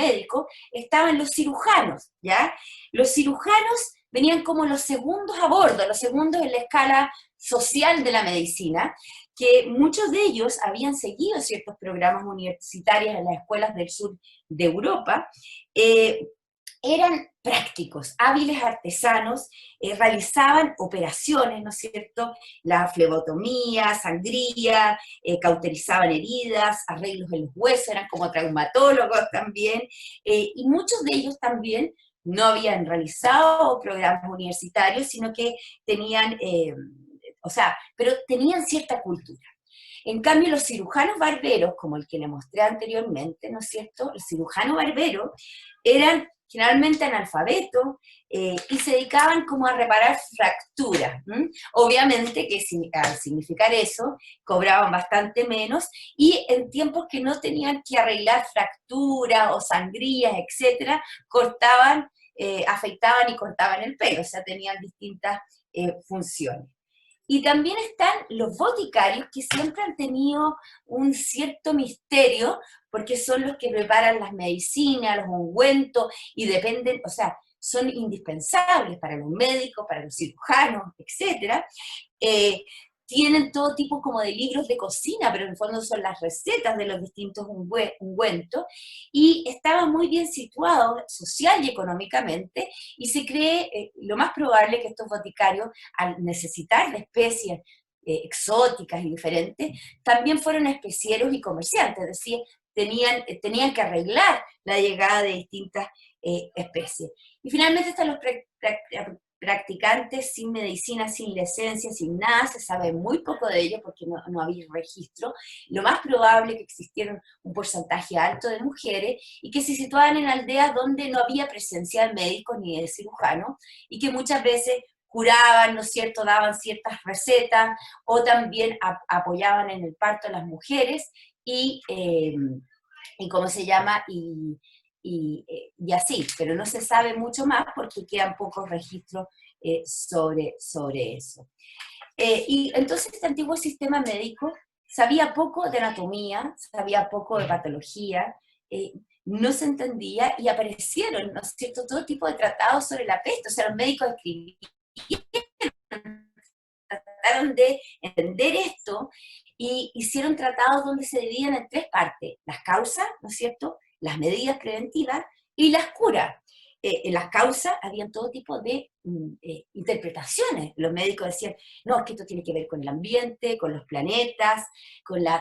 médicos, estaban los cirujanos, ¿ya? Los cirujanos venían como los segundos a bordo, los segundos en la escala social de la medicina, que muchos de ellos habían seguido ciertos programas universitarios en las escuelas del sur de Europa, eran prácticos, hábiles artesanos, realizaban operaciones, ¿no es cierto? La flebotomía, sangría, cauterizaban heridas, arreglos en los huesos, eran como traumatólogos también, y muchos de ellos también no habían realizado programas universitarios, sino que tenían, pero tenían cierta cultura. En cambio, los cirujanos barberos, como el que le mostré anteriormente, ¿no es cierto? El cirujano barbero eran generalmente analfabetos y se dedicaban como a reparar fracturas. Obviamente que al significar eso, cobraban bastante menos y en tiempos que no tenían que arreglar fracturas o sangrías, etcétera, cortaban, afeitaban y cortaban el pelo, o sea, tenían distintas funciones. Y también están los boticarios, que siempre han tenido un cierto misterio, porque son los que preparan las medicinas, los ungüentos, y dependen, o sea, son indispensables para los médicos, para los cirujanos, etc. Tienen todo tipo como de libros de cocina, pero en el fondo son las recetas de los distintos ungüentos, y estaban muy bien situados social y económicamente, y se cree lo más probable que estos boticarios, al necesitar de especies exóticas y diferentes, también fueron especieros y comerciantes, es decir, tenían que arreglar la llegada de distintas especies. Y finalmente están los practicantes sin medicina, sin licencia, sin nada, se sabe muy poco de ellos porque no había registro. Lo más probable es que existiera un porcentaje alto de mujeres y que se situaban en aldeas donde no había presencia de médicos ni de cirujanos y que muchas veces curaban, ¿no es cierto?, daban ciertas recetas o también apoyaban en el parto a las mujeres y ¿cómo se llama? Y así, pero no se sabe mucho más porque quedan pocos registros sobre eso. Y entonces este antiguo sistema médico sabía poco de anatomía, sabía poco de patología, no se entendía y aparecieron, ¿no es cierto?, todo tipo de tratados sobre la peste, o sea, los médicos escribían, trataron de entender esto y hicieron tratados donde se dividían en tres partes: las causas, ¿no es cierto?, las medidas preventivas y las curas. En las causas habían todo tipo de interpretaciones. Los médicos decían, no, es que esto tiene que ver con el ambiente, con los planetas,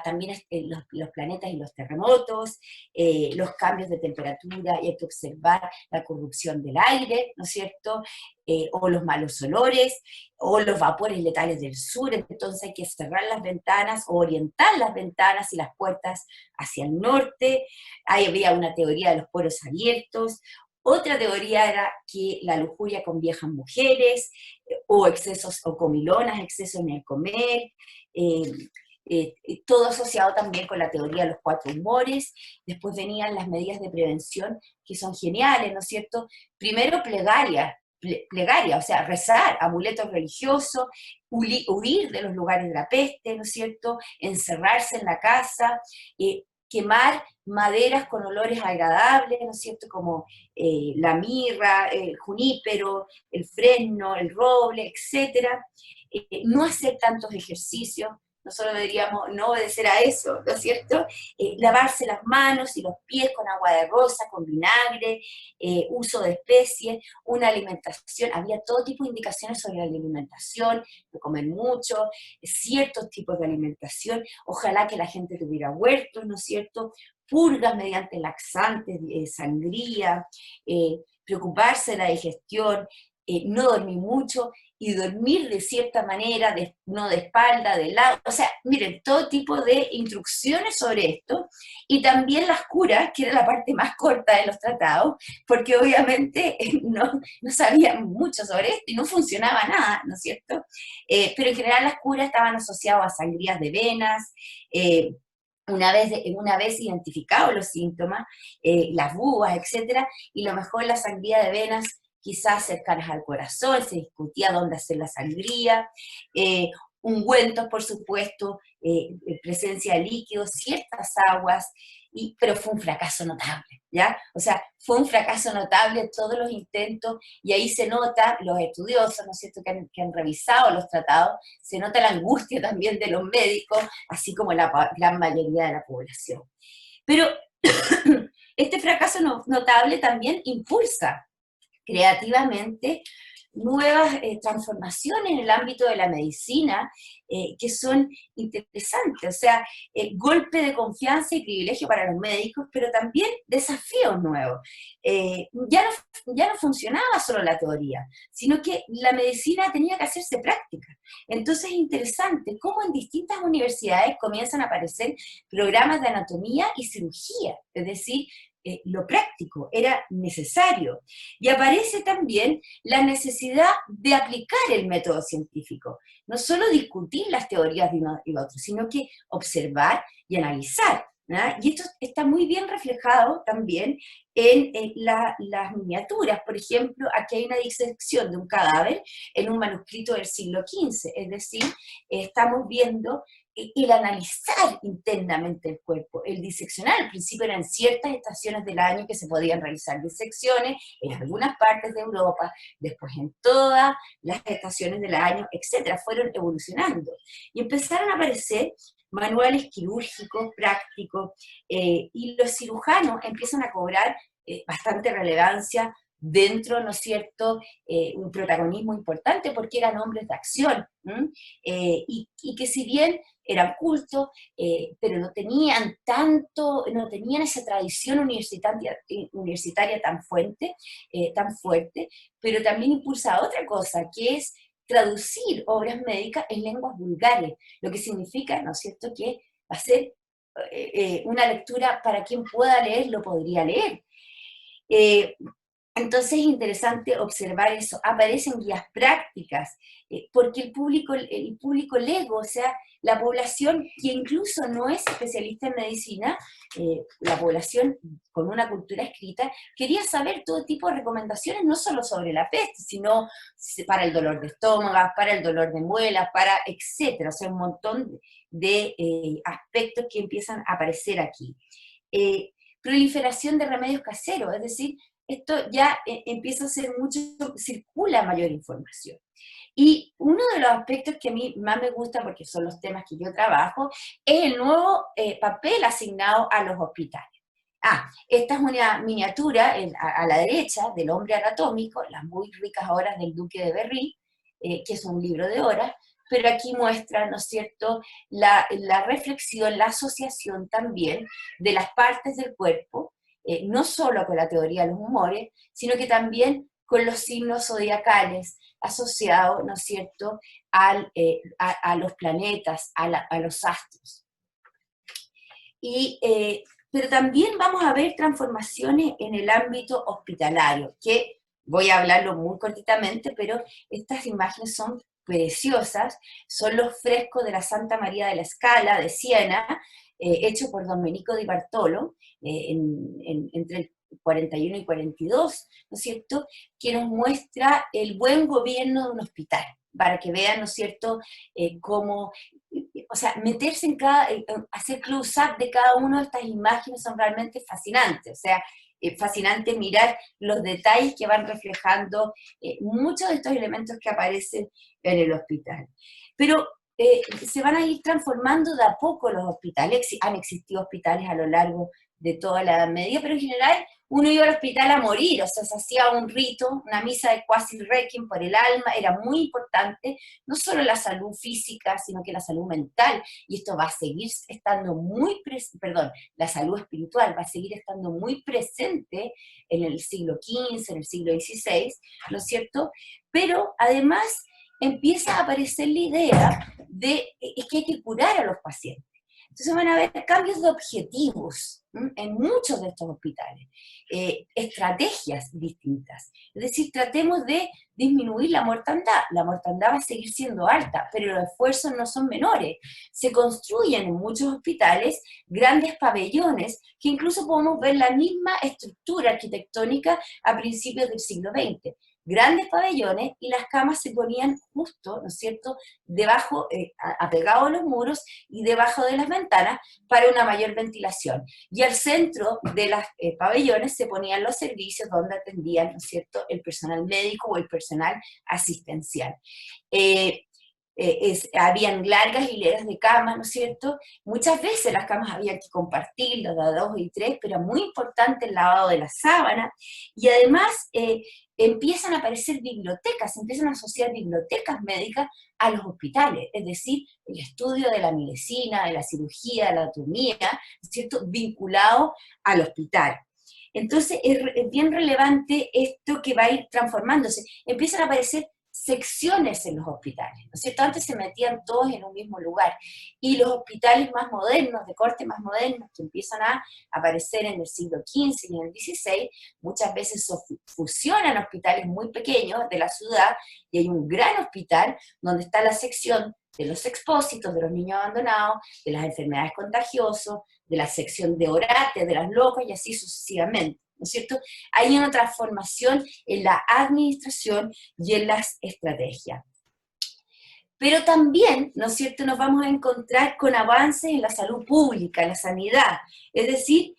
también los planetas y los terremotos, los cambios de temperatura, y hay que observar la corrupción del aire, ¿no es cierto?, o los malos olores, o los vapores letales del sur, entonces hay que cerrar las ventanas o orientar las ventanas y las puertas hacia el norte. Ahí había una teoría de los poros abiertos. Otra teoría era que la lujuria con viejas mujeres, o excesos, o comilonas, exceso en el comer, todo asociado también con la teoría de los cuatro humores. Después venían las medidas de prevención, que son geniales, ¿no es cierto? Primero plegaria, o sea, rezar, amuletos religiosos, huir de los lugares de la peste, ¿no es cierto?, encerrarse en la casa, quemar maderas con olores agradables, ¿no es cierto?, como la mirra, el junípero, el fresno, el roble, etc. No hacer tantos ejercicios, nosotros deberíamos no obedecer a eso, ¿no es cierto? Lavarse las manos y los pies con agua de rosa, con vinagre, uso de especies, una alimentación, había todo tipo de indicaciones sobre la alimentación, no comer mucho, ciertos tipos de alimentación, ojalá que la gente tuviera huertos, ¿no es cierto?, purgas mediante laxantes, sangría, preocuparse de la digestión, no dormir mucho, y dormir de cierta manera, no de espalda, de lado, o sea, miren, todo tipo de instrucciones sobre esto, y también las curas, que era la parte más corta de los tratados, porque obviamente no sabían mucho sobre esto y no funcionaba nada, ¿no es cierto? Pero en general las curas estaban asociadas a sangrías de venas, una vez identificados los síntomas, las bubas, etcétera, y lo mejor la sangría de venas quizás cercanas al corazón, se discutía dónde hacer la sangría, ungüentos, por supuesto, presencia de líquidos, ciertas aguas, pero fue un fracaso notable, ¿ya? O sea, fue un fracaso notable todos los intentos, y ahí se nota, los estudiosos, ¿no es cierto?, que han revisado los tratados, se nota la angustia también de los médicos, así como la gran mayoría de la población. Pero este fracaso notable también impulsa creativamente nuevas transformaciones en el ámbito de la medicina que son interesantes, o sea, golpe de confianza y privilegio para los médicos, pero también desafíos nuevos. Ya no funcionaba solo la teoría, sino que la medicina tenía que hacerse práctica. Entonces es interesante cómo en distintas universidades comienzan a aparecer programas de anatomía y cirugía, es decir, lo práctico era necesario. Y aparece también la necesidad de aplicar el método científico, no solo discutir las teorías de uno y otro, sino que observar y analizar, ¿no? Y esto está muy bien reflejado también en las miniaturas. Por ejemplo, aquí hay una disección de un cadáver en un manuscrito del siglo XV, es decir, estamos viendo el analizar internamente el cuerpo, el diseccionar. Al principio eran ciertas estaciones del año que se podían realizar disecciones, en algunas partes de Europa, después en todas las estaciones del año, etcétera, fueron evolucionando. Y empezaron a aparecer manuales quirúrgicos, prácticos, y los cirujanos empiezan a cobrar bastante relevancia dentro, ¿no es cierto?, un protagonismo importante porque eran hombres de acción, y que si bien eran cultos, pero no tenían esa tradición universitaria tan fuerte, pero también impulsa otra cosa, que es traducir obras médicas en lenguas vulgares, lo que significa, ¿no es cierto?, que va a ser una lectura para quien pueda leer, lo podría leer. Entonces es interesante observar eso. Aparecen guías prácticas, porque el público lego, o sea, la población que incluso no es especialista en medicina, la población con una cultura escrita, quería saber todo tipo de recomendaciones, no solo sobre la peste, sino para el dolor de estómago, para el dolor de muelas, para etcétera. O sea, un montón de aspectos que empiezan a aparecer aquí. Proliferación de remedios caseros, es decir, esto ya empieza a ser mucho, circula mayor información. Y uno de los aspectos que a mí más me gusta, porque son los temas que yo trabajo, es el nuevo papel asignado a los hospitales. Esta es una miniatura a la derecha del hombre anatómico, las muy ricas horas del duque de Berry, que es un libro de horas, pero aquí muestra, ¿no es cierto?, la reflexión, la asociación también de las partes del cuerpo, no solo con la teoría de los humores, sino que también con los signos zodiacales asociados, ¿no es cierto?, a los planetas, a los astros. Pero también vamos a ver transformaciones en el ámbito hospitalario, que voy a hablarlo muy cortitamente, pero estas imágenes son preciosas, son los frescos de la Santa María de la Scala de Siena, hecho por Domenico di Bartolo, entre el 41 y 42, ¿no es cierto?, que nos muestra el buen gobierno de un hospital, para que vean, ¿no es cierto?, cómo, o sea, meterse en hacer close-up de cada una de estas imágenes son realmente fascinantes, o sea, fascinante mirar los detalles que van reflejando muchos de estos elementos que aparecen en el hospital. Pero se van a ir transformando de a poco los hospitales. Han existido hospitales a lo largo de toda la Edad Media, pero en general uno iba al hospital a morir, o sea, se hacía un rito, una misa de quasi requiem por el alma, era muy importante, no solo la salud física, sino que la salud mental, y esto va a seguir estando la salud espiritual va a seguir estando muy presente en el siglo XV, en el siglo XVI, ¿no es cierto? Pero además empieza a aparecer la idea de que hay que curar a los pacientes. Entonces van a haber cambios de objetivos en muchos de estos hospitales, estrategias distintas. Es decir, tratemos de disminuir la mortandad. La mortandad va a seguir siendo alta, pero los esfuerzos no son menores. Se construyen en muchos hospitales grandes pabellones que incluso podemos ver la misma estructura arquitectónica a principios del siglo XX. grandes pabellones y las camas se ponían justo, ¿no es cierto?, debajo, apegados a los muros y debajo de las ventanas para una mayor ventilación. Y al centro de los pabellones se ponían los servicios donde atendían, ¿no es cierto?, el personal médico o el personal asistencial. Habían largas hileras de camas, ¿no es cierto? Muchas veces las camas había que compartirlas de a 2 y 3, pero muy importante el lavado de la sábana, y además empiezan a aparecer bibliotecas, se empiezan a asociar bibliotecas médicas a los hospitales, es decir, el estudio de la medicina, de la cirugía, de la anatomía, ¿no es cierto?, vinculado al hospital. Entonces es bien relevante esto que va a ir transformándose. Empiezan a aparecer secciones en los hospitales, ¿no es cierto? Antes se metían todos en un mismo lugar, y los hospitales más modernos, de corte más moderno, que empiezan a aparecer en el siglo XV y en el XVI, muchas veces fusionan hospitales muy pequeños de la ciudad, y hay un gran hospital donde está la sección de los expósitos, de los niños abandonados, de las enfermedades contagiosas, de la sección de orate, de las locas, y así sucesivamente, ¿no es cierto? Hay una transformación en la administración y en las estrategias. Pero también, ¿no es cierto?, nos vamos a encontrar con avances en la salud pública, en la sanidad. Es decir,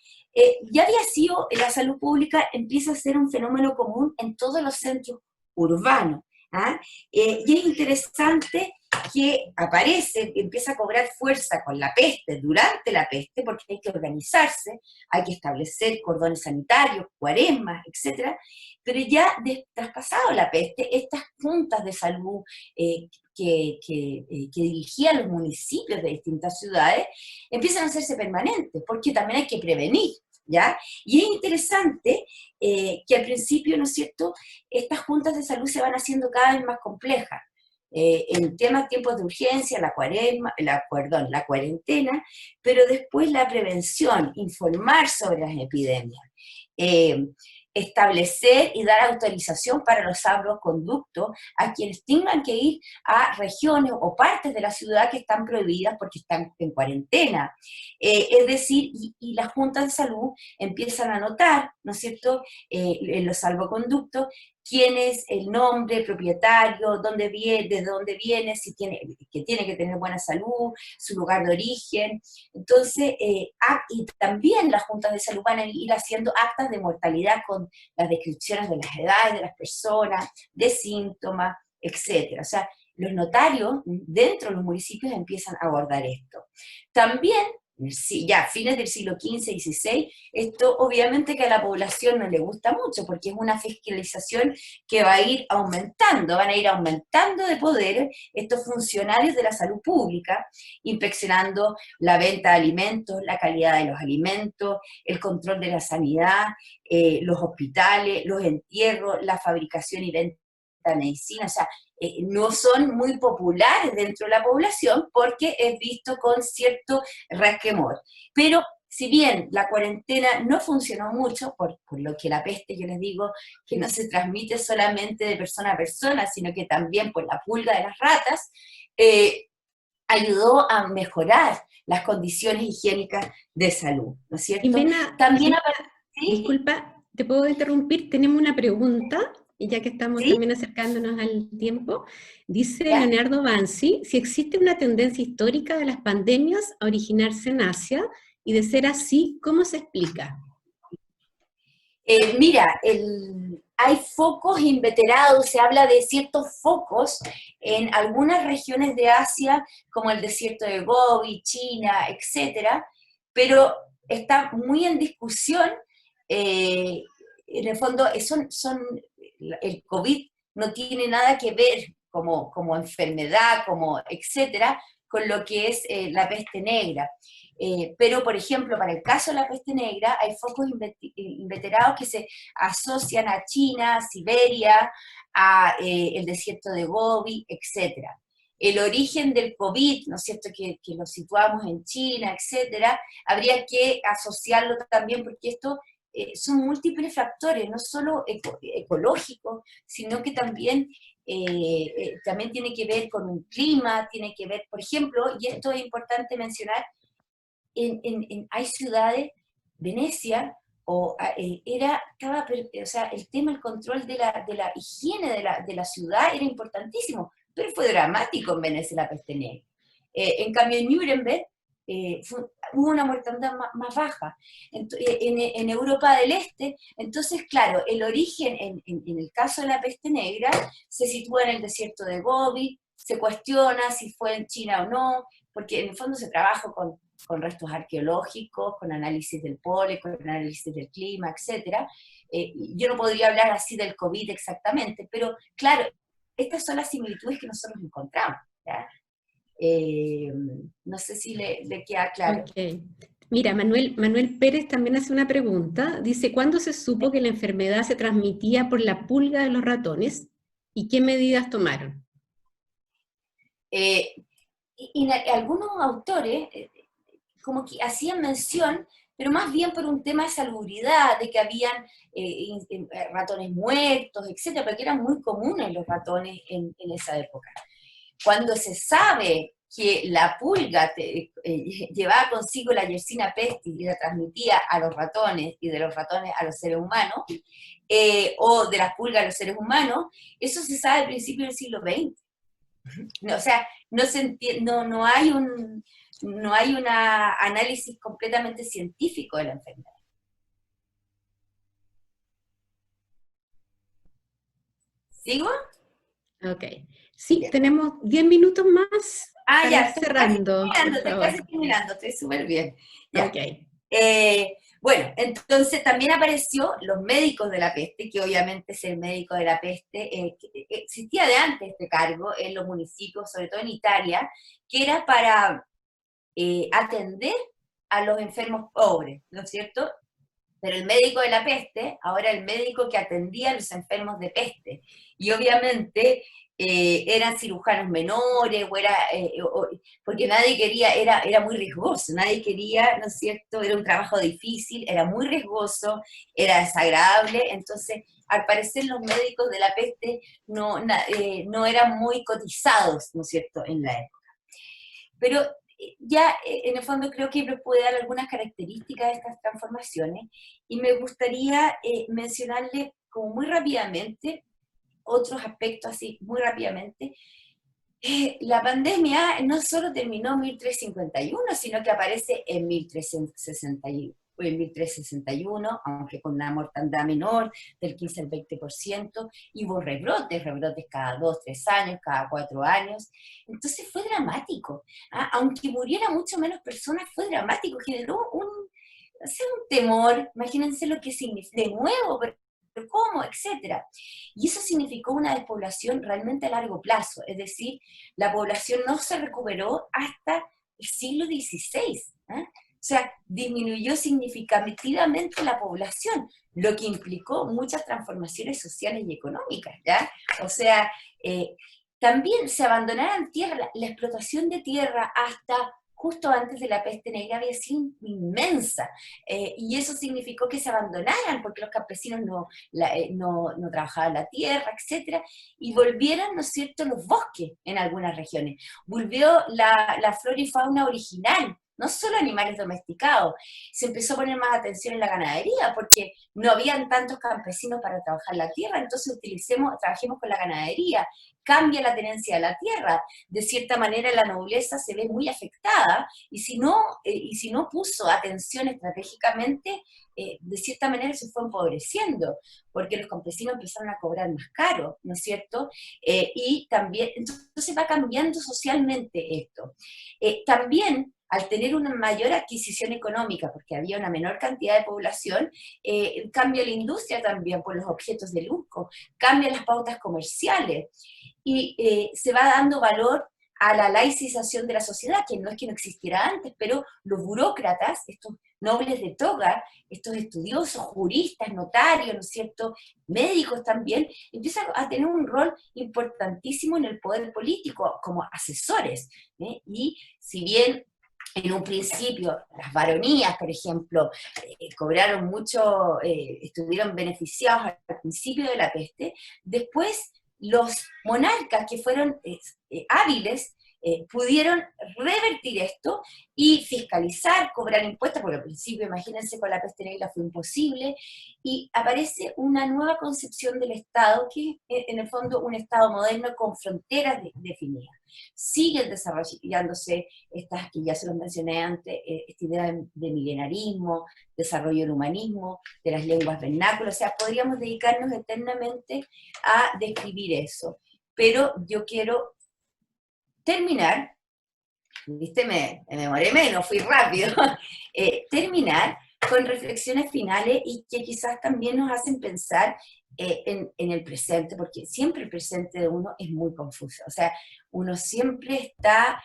ya había sido, la salud pública empieza a ser un fenómeno común en todos los centros urbanos. ¿Ah? Y es interesante que aparece, que empieza a cobrar fuerza con la peste, durante la peste, porque hay que organizarse, hay que establecer cordones sanitarios, cuaresmas, etc. Pero ya traspasado la peste, estas juntas de salud que dirigían los municipios de distintas ciudades empiezan a hacerse permanentes, porque también hay que prevenir. ¿Ya? Y es interesante que al principio, ¿no es cierto?, estas juntas de salud se van haciendo cada vez más complejas. En tiempos de urgencia, la cuarentena, pero después la prevención, informar sobre las epidemias, establecer y dar autorización para los salvoconductos a quienes tengan que ir a regiones o partes de la ciudad que están prohibidas porque están en cuarentena. Es decir, y las juntas de salud empiezan a anotar, ¿no es cierto?, en los salvoconductos, quién es el nombre, propietario, dónde viene, de dónde viene, si tiene, que tiene que tener buena salud, su lugar de origen. Entonces, y también las juntas de salud van a ir haciendo actas de mortalidad con las descripciones de las edades de las personas, de síntomas, etc. O sea, los notarios dentro de los municipios empiezan a abordar esto. También, ya a fines del siglo XV y XVI, esto obviamente que a la población no le gusta mucho, porque es una fiscalización que va a ir aumentando, van a ir aumentando de poder estos funcionarios de la salud pública, inspeccionando la venta de alimentos, la calidad de los alimentos, el control de la sanidad, los hospitales, los entierros, la fabricación y venta de medicina. O sea, no son muy populares dentro de la población porque es visto con cierto resquemor. Pero si bien la cuarentena no funcionó mucho, por lo que la peste, yo les digo, que no se transmite solamente de persona a persona, sino que también por la pulga de las ratas, ayudó a mejorar las condiciones higiénicas de salud, ¿no es cierto? Jimena, También ¿sí? Disculpa, ¿te puedo interrumpir? Tenemos una pregunta, y ya que estamos ¿sí? también acercándonos al tiempo. Dice ¿Ya? Leonardo Bansi, si existe una tendencia histórica de las pandemias a originarse en Asia, y de ser así, ¿cómo se explica? Mira, hay focos inveterados, se habla de ciertos focos en algunas regiones de Asia, como el desierto de Gobi, China, etcétera, pero está muy en discusión. En el fondo, el COVID no tiene nada que ver como enfermedad, como etcétera, con lo que es la peste negra. Pero, por ejemplo, para el caso de la peste negra, hay focos inveterados que se asocian a China, Siberia, a el desierto de Gobi, etc. El origen del COVID, ¿no es cierto?, que lo situamos en China, etcétera, habría que asociarlo también, porque esto son múltiples factores, no solo ecológicos, sino que también también tiene que ver con un clima, tiene que ver, por ejemplo, y esto es importante mencionar, hay ciudades, Venecia, o sea, el tema, el control de la higiene de la ciudad era importantísimo, pero fue dramático en Venecia la peste negra. En cambio, en Nuremberg hubo una mortandad más baja. En Europa del Este, entonces, claro, el origen, en el caso de la peste negra, se sitúa en el desierto de Gobi, se cuestiona si fue en China o no, porque en el fondo se trabaja con restos arqueológicos, con análisis del polen, con análisis del clima, etc. Yo no podría hablar así del COVID exactamente, pero claro, estas son las similitudes que nosotros encontramos, ¿ya? No sé si le queda claro. Ok. Mira, Manuel Pérez también hace una pregunta. Dice, ¿cuándo se supo que la enfermedad se transmitía por la pulga de los ratones? ¿Y qué medidas tomaron? Eh, Algunos autores como que hacían mención, pero más bien por un tema de salubridad, de que habían ratones muertos, etcétera, porque eran muy comunes los ratones en esa época. Cuando se sabe que la pulga llevaba consigo la Yersinia pestis y la transmitía a los ratones y de los ratones a los seres humanos, o de las pulgas a los seres humanos, eso se sabe al principio del siglo XX. No, o sea, no hay un análisis completamente científico de la enfermedad. ¿Sigo? Ok. Sí, Ya. tenemos 10 minutos más Ah, para ya, ir cerrando, por estoy casi favor. terminando, estoy súper bien. Ya. Ok. Bueno, entonces también apareció los médicos de la peste, que obviamente es el médico de la peste, existía de antes este cargo en los municipios, sobre todo en Italia, que era para atender a los enfermos pobres, ¿no es cierto? Pero el médico de la peste, ahora el médico que atendía a los enfermos de peste. Y obviamente eran cirujanos menores, porque nadie quería, era muy riesgoso, nadie quería, ¿no es cierto? Era un trabajo difícil, era muy riesgoso, era desagradable, entonces al parecer los médicos de la peste no eran muy cotizados, ¿no es cierto?, en la época. Pero ya en el fondo creo que me puede dar algunas características de estas transformaciones y me gustaría mencionarle como muy rápidamente otros aspectos así, muy rápidamente. La pandemia no solo terminó en 1351, sino que aparece en 1361, en 1361, aunque con una mortandad menor del 15 al 20%, y hubo rebrotes cada 2, 3 años, cada 4 años. Entonces fue dramático. ¿Ah? Aunque muriera mucho menos personas, fue dramático, generó o sea, un temor, imagínense lo que significa, de nuevo, pero ¿cómo? Etcétera. Y eso significó una despoblación realmente a largo plazo, es decir, la población no se recuperó hasta el siglo XVI. ¿Eh? O sea, disminuyó significativamente la población, lo que implicó muchas transformaciones sociales y económicas, ¿ya? O sea, también se abandonaron tierra, la explotación de tierra hasta justo antes de la peste negra había sido inmensa, y eso significó que se abandonaran, porque los campesinos no trabajaban la tierra, etcétera, y volvieron, ¿no es cierto?, los bosques en algunas regiones. Volvió la flora y fauna original, no solo animales domesticados. Se empezó a poner más atención en la ganadería, porque no habían tantos campesinos para trabajar la tierra, entonces trabajemos con la ganadería. Cambia la tenencia de la tierra, de cierta manera la nobleza se ve muy afectada, y si no puso atención estratégicamente, de cierta manera se fue empobreciendo, porque los campesinos empezaron a cobrar más caro, ¿no es cierto? Y también, entonces va cambiando socialmente esto. También, al tener una mayor adquisición económica, porque había una menor cantidad de población, cambia la industria también por los objetos de lujo, cambian las pautas comerciales, y se va dando valor a la laicización de la sociedad, que no es que no existiera antes, pero los burócratas, estos nobles de toga, estos estudiosos, juristas, notarios, ¿no es cierto?, médicos también, empiezan a tener un rol importantísimo en el poder político como asesores. Y si bien en un principio las baronías, por ejemplo, cobraron mucho, estuvieron beneficiados al principio de la peste, después los monarcas que fueron hábiles pudieron revertir esto y fiscalizar, cobrar impuestos, porque al principio, imagínense, con la peste negra fue imposible, y aparece una nueva concepción del Estado, que es en el fondo un Estado moderno con fronteras definidas. Siguen desarrollándose estas, que ya se los mencioné antes, esta idea de milenarismo, desarrollo del humanismo, de las lenguas vernáculas, o sea, podríamos dedicarnos eternamente a describir eso. Pero yo quiero terminar, viste, me demoré menos, fui rápido, terminar con reflexiones finales y que quizás también nos hacen pensar en el presente, porque siempre el presente de uno es muy confuso, o sea, uno siempre está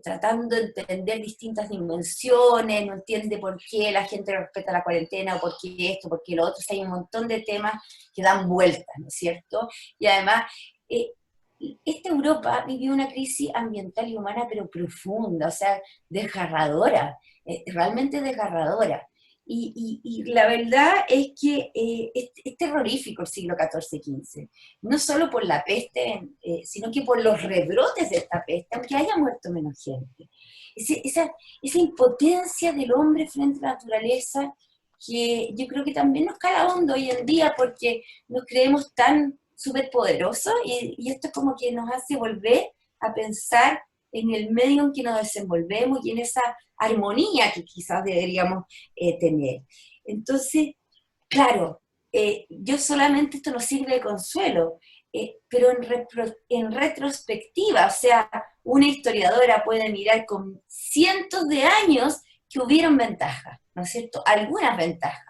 tratando de entender distintas dimensiones, no entiende por qué la gente no respeta la cuarentena, o por qué esto, por qué lo otro, o sea, hay un montón de temas que dan vueltas, ¿no es cierto? Y además, esta Europa vivió una crisis ambiental y humana, pero profunda, o sea, desgarradora, realmente desgarradora. Y la verdad es que es terrorífico el siglo XIV-XV, no solo por la peste, sino que por los rebrotes de esta peste, aunque haya muerto menos gente. Esa impotencia del hombre frente a la naturaleza, que yo creo que también nos cala hondo hoy en día, porque nos creemos tan superpoderosos, y esto es como que nos hace volver a pensar en el medio en que nos desenvolvemos y en esa armonía que quizás deberíamos tener. Entonces, claro, yo solamente esto nos sirve de consuelo, pero en retrospectiva, o sea, una historiadora puede mirar con cientos de años que hubieron ventajas, ¿no es cierto? Algunas ventajas.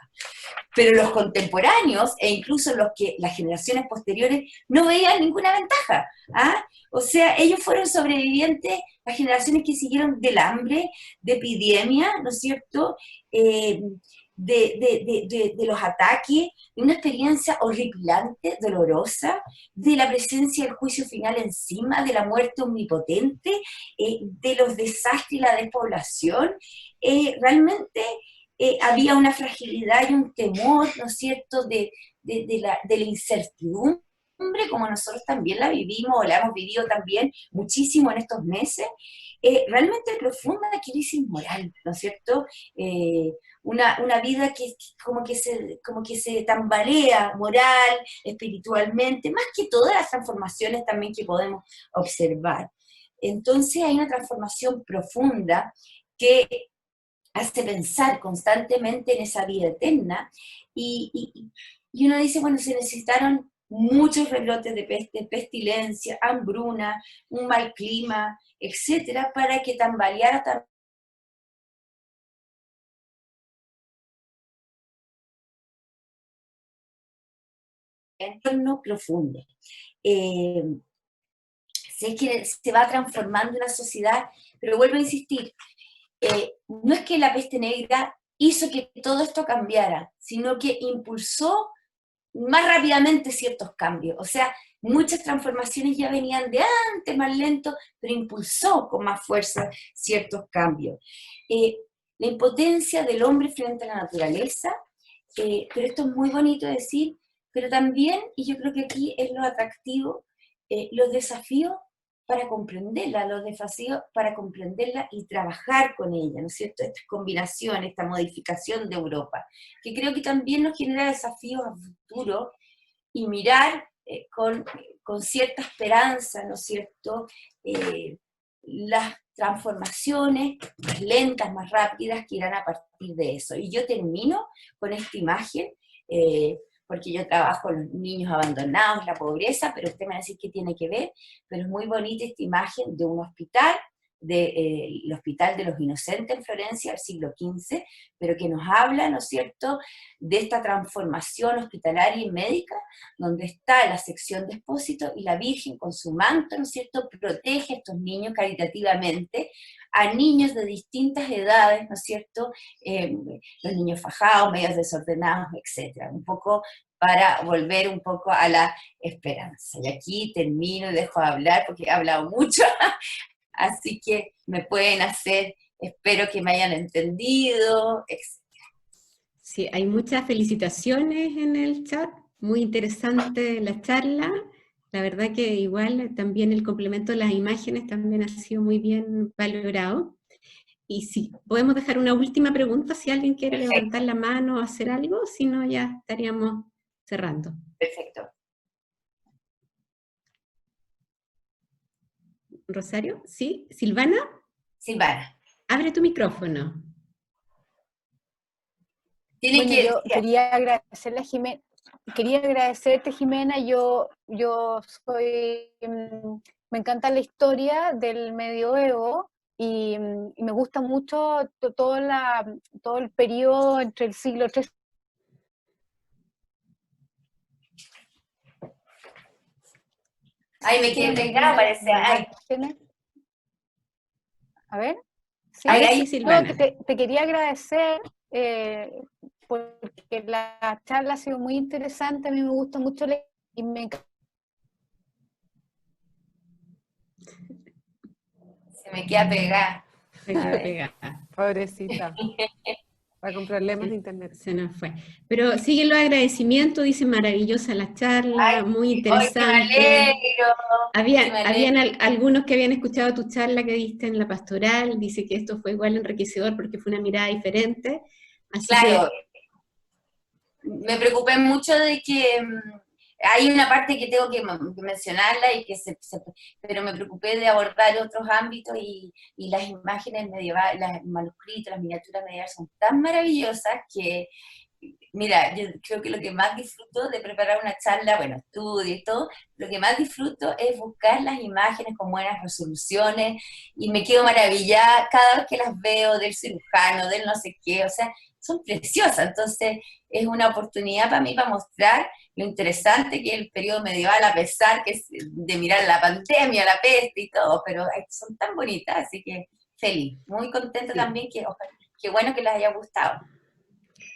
Pero los contemporáneos, e incluso las generaciones posteriores, no veían ninguna ventaja. ¿Ah? O sea, ellos fueron sobrevivientes a generaciones que siguieron del hambre, de epidemia, ¿no es cierto? De los ataques, de una experiencia horripilante, dolorosa, de la presencia del juicio final encima, de la muerte omnipotente, de los desastres y la despoblación. Realmente había una fragilidad y un temor, ¿no es cierto?, de la incertidumbre, como nosotros también la vivimos, o la hemos vivido también muchísimo en estos meses, realmente profunda crisis moral, ¿no es cierto? Una vida que como que se tambalea moral, espiritualmente, más que todas las transformaciones también que podemos observar. Entonces hay una transformación profunda que hace pensar constantemente en esa vida eterna, y uno dice, bueno, se necesitaron muchos rebrotes de peste, pestilencia, hambruna, un mal clima, etcétera, para que tambaleara también el entorno profundo. Sé que se va transformando una sociedad, pero vuelvo a insistir, no es que la peste negra hizo que todo esto cambiara, sino que impulsó más rápidamente ciertos cambios. O sea, muchas transformaciones ya venían de antes, más lento, pero impulsó con más fuerza ciertos cambios. La impotencia del hombre frente a la naturaleza, pero esto es muy bonito decir, pero también, y yo creo que aquí es lo atractivo, los desafíos para comprenderla, los desafíos para comprenderla y trabajar con ella, ¿no es cierto? Esta combinación, esta modificación de Europa, que creo que también nos genera desafíos a futuro, y mirar con cierta esperanza, ¿no es cierto?, las transformaciones más lentas, más rápidas, que irán a partir de eso. Y yo termino con esta imagen, porque yo trabajo con los niños abandonados, la pobreza, pero usted me va a decir qué tiene que ver, pero es muy bonita esta imagen de un hospital, el Hospital de los Inocentes en Florencia, del siglo XV, pero que nos habla, ¿no es cierto?, de esta transformación hospitalaria y médica, donde está la sección de expósito y la Virgen con su manto, ¿no es cierto?, protege a estos niños caritativamente, a niños de distintas edades, ¿no es cierto?, los niños fajados, medios desordenados, etcétera, un poco para volver un poco a la esperanza. Y aquí termino y dejo de hablar porque he hablado mucho. Así que me pueden hacer, espero que me hayan entendido, etc. Sí, hay muchas felicitaciones en el chat, muy interesante la charla, La verdad que igual también el complemento de las imágenes también ha sido muy bien valorado. Y sí, podemos dejar una última pregunta si alguien quiere Perfecto, levantar la mano o hacer algo, si no ya estaríamos cerrando. perfecto. Rosario, ¿sí? Silvana, Silvana, abre tu micrófono. tiene Bueno, que... yo quería agradecerle a Jimena, quería agradecerte, Jimena, yo soy, me encanta la historia del medioevo y me gusta mucho todo el periodo entre el siglo III. Ay, me quedé pegada, parece. Ay, A ver, ¿sí? Ahora ahí, sí, No, Silvana. te quería agradecer porque la charla ha sido muy interesante, a mí me gusta mucho leer y me encanta. se me queda pegada. Se A quedó ver. pegada. Pobrecita. Va con problemas de internet. Se nos fue. Pero siguen los agradecimientos, dice maravillosa la charla, Ay, muy ay, que me interesante. alegro, que me Habían alegro. algunos que habían escuchado tu charla que diste en la pastoral, dice que esto fue igual enriquecedor porque fue una mirada diferente. Así Claro, que me preocupé mucho de que hay una parte que tengo que mencionarla y que pero me preocupé de abordar otros ámbitos y las imágenes medievales, los manuscritos, las miniaturas medievales son tan maravillosas que, mira, yo creo que lo que más disfruto de preparar una charla, bueno, estudio y todo, lo que más disfruto es buscar las imágenes con buenas resoluciones y me quedo maravillada cada vez que las veo del cirujano, del no sé qué, o sea, son preciosas, entonces es una oportunidad para mí para mostrar lo interesante que es el periodo medieval, a pesar que de mirar la pandemia, la peste y todo, pero son tan bonitas, así que feliz, muy contenta sí. también, qué bueno que les haya gustado.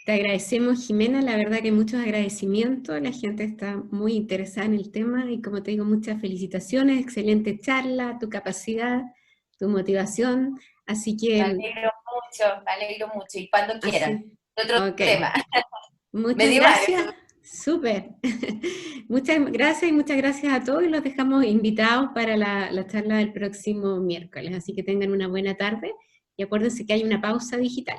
Te agradecemos, Jimena, la verdad que muchos agradecimientos, la gente está muy interesada en el tema y como te digo, muchas felicitaciones, excelente charla, tu capacidad, tu motivación, así que Me alegro mucho, y cuando quieran. así, Otro ok, tema, muchas medieval. gracias, súper, muchas gracias y muchas gracias a todos y los dejamos invitados para la charla del próximo miércoles, así que tengan una buena tarde y acuérdense que hay una pausa digital.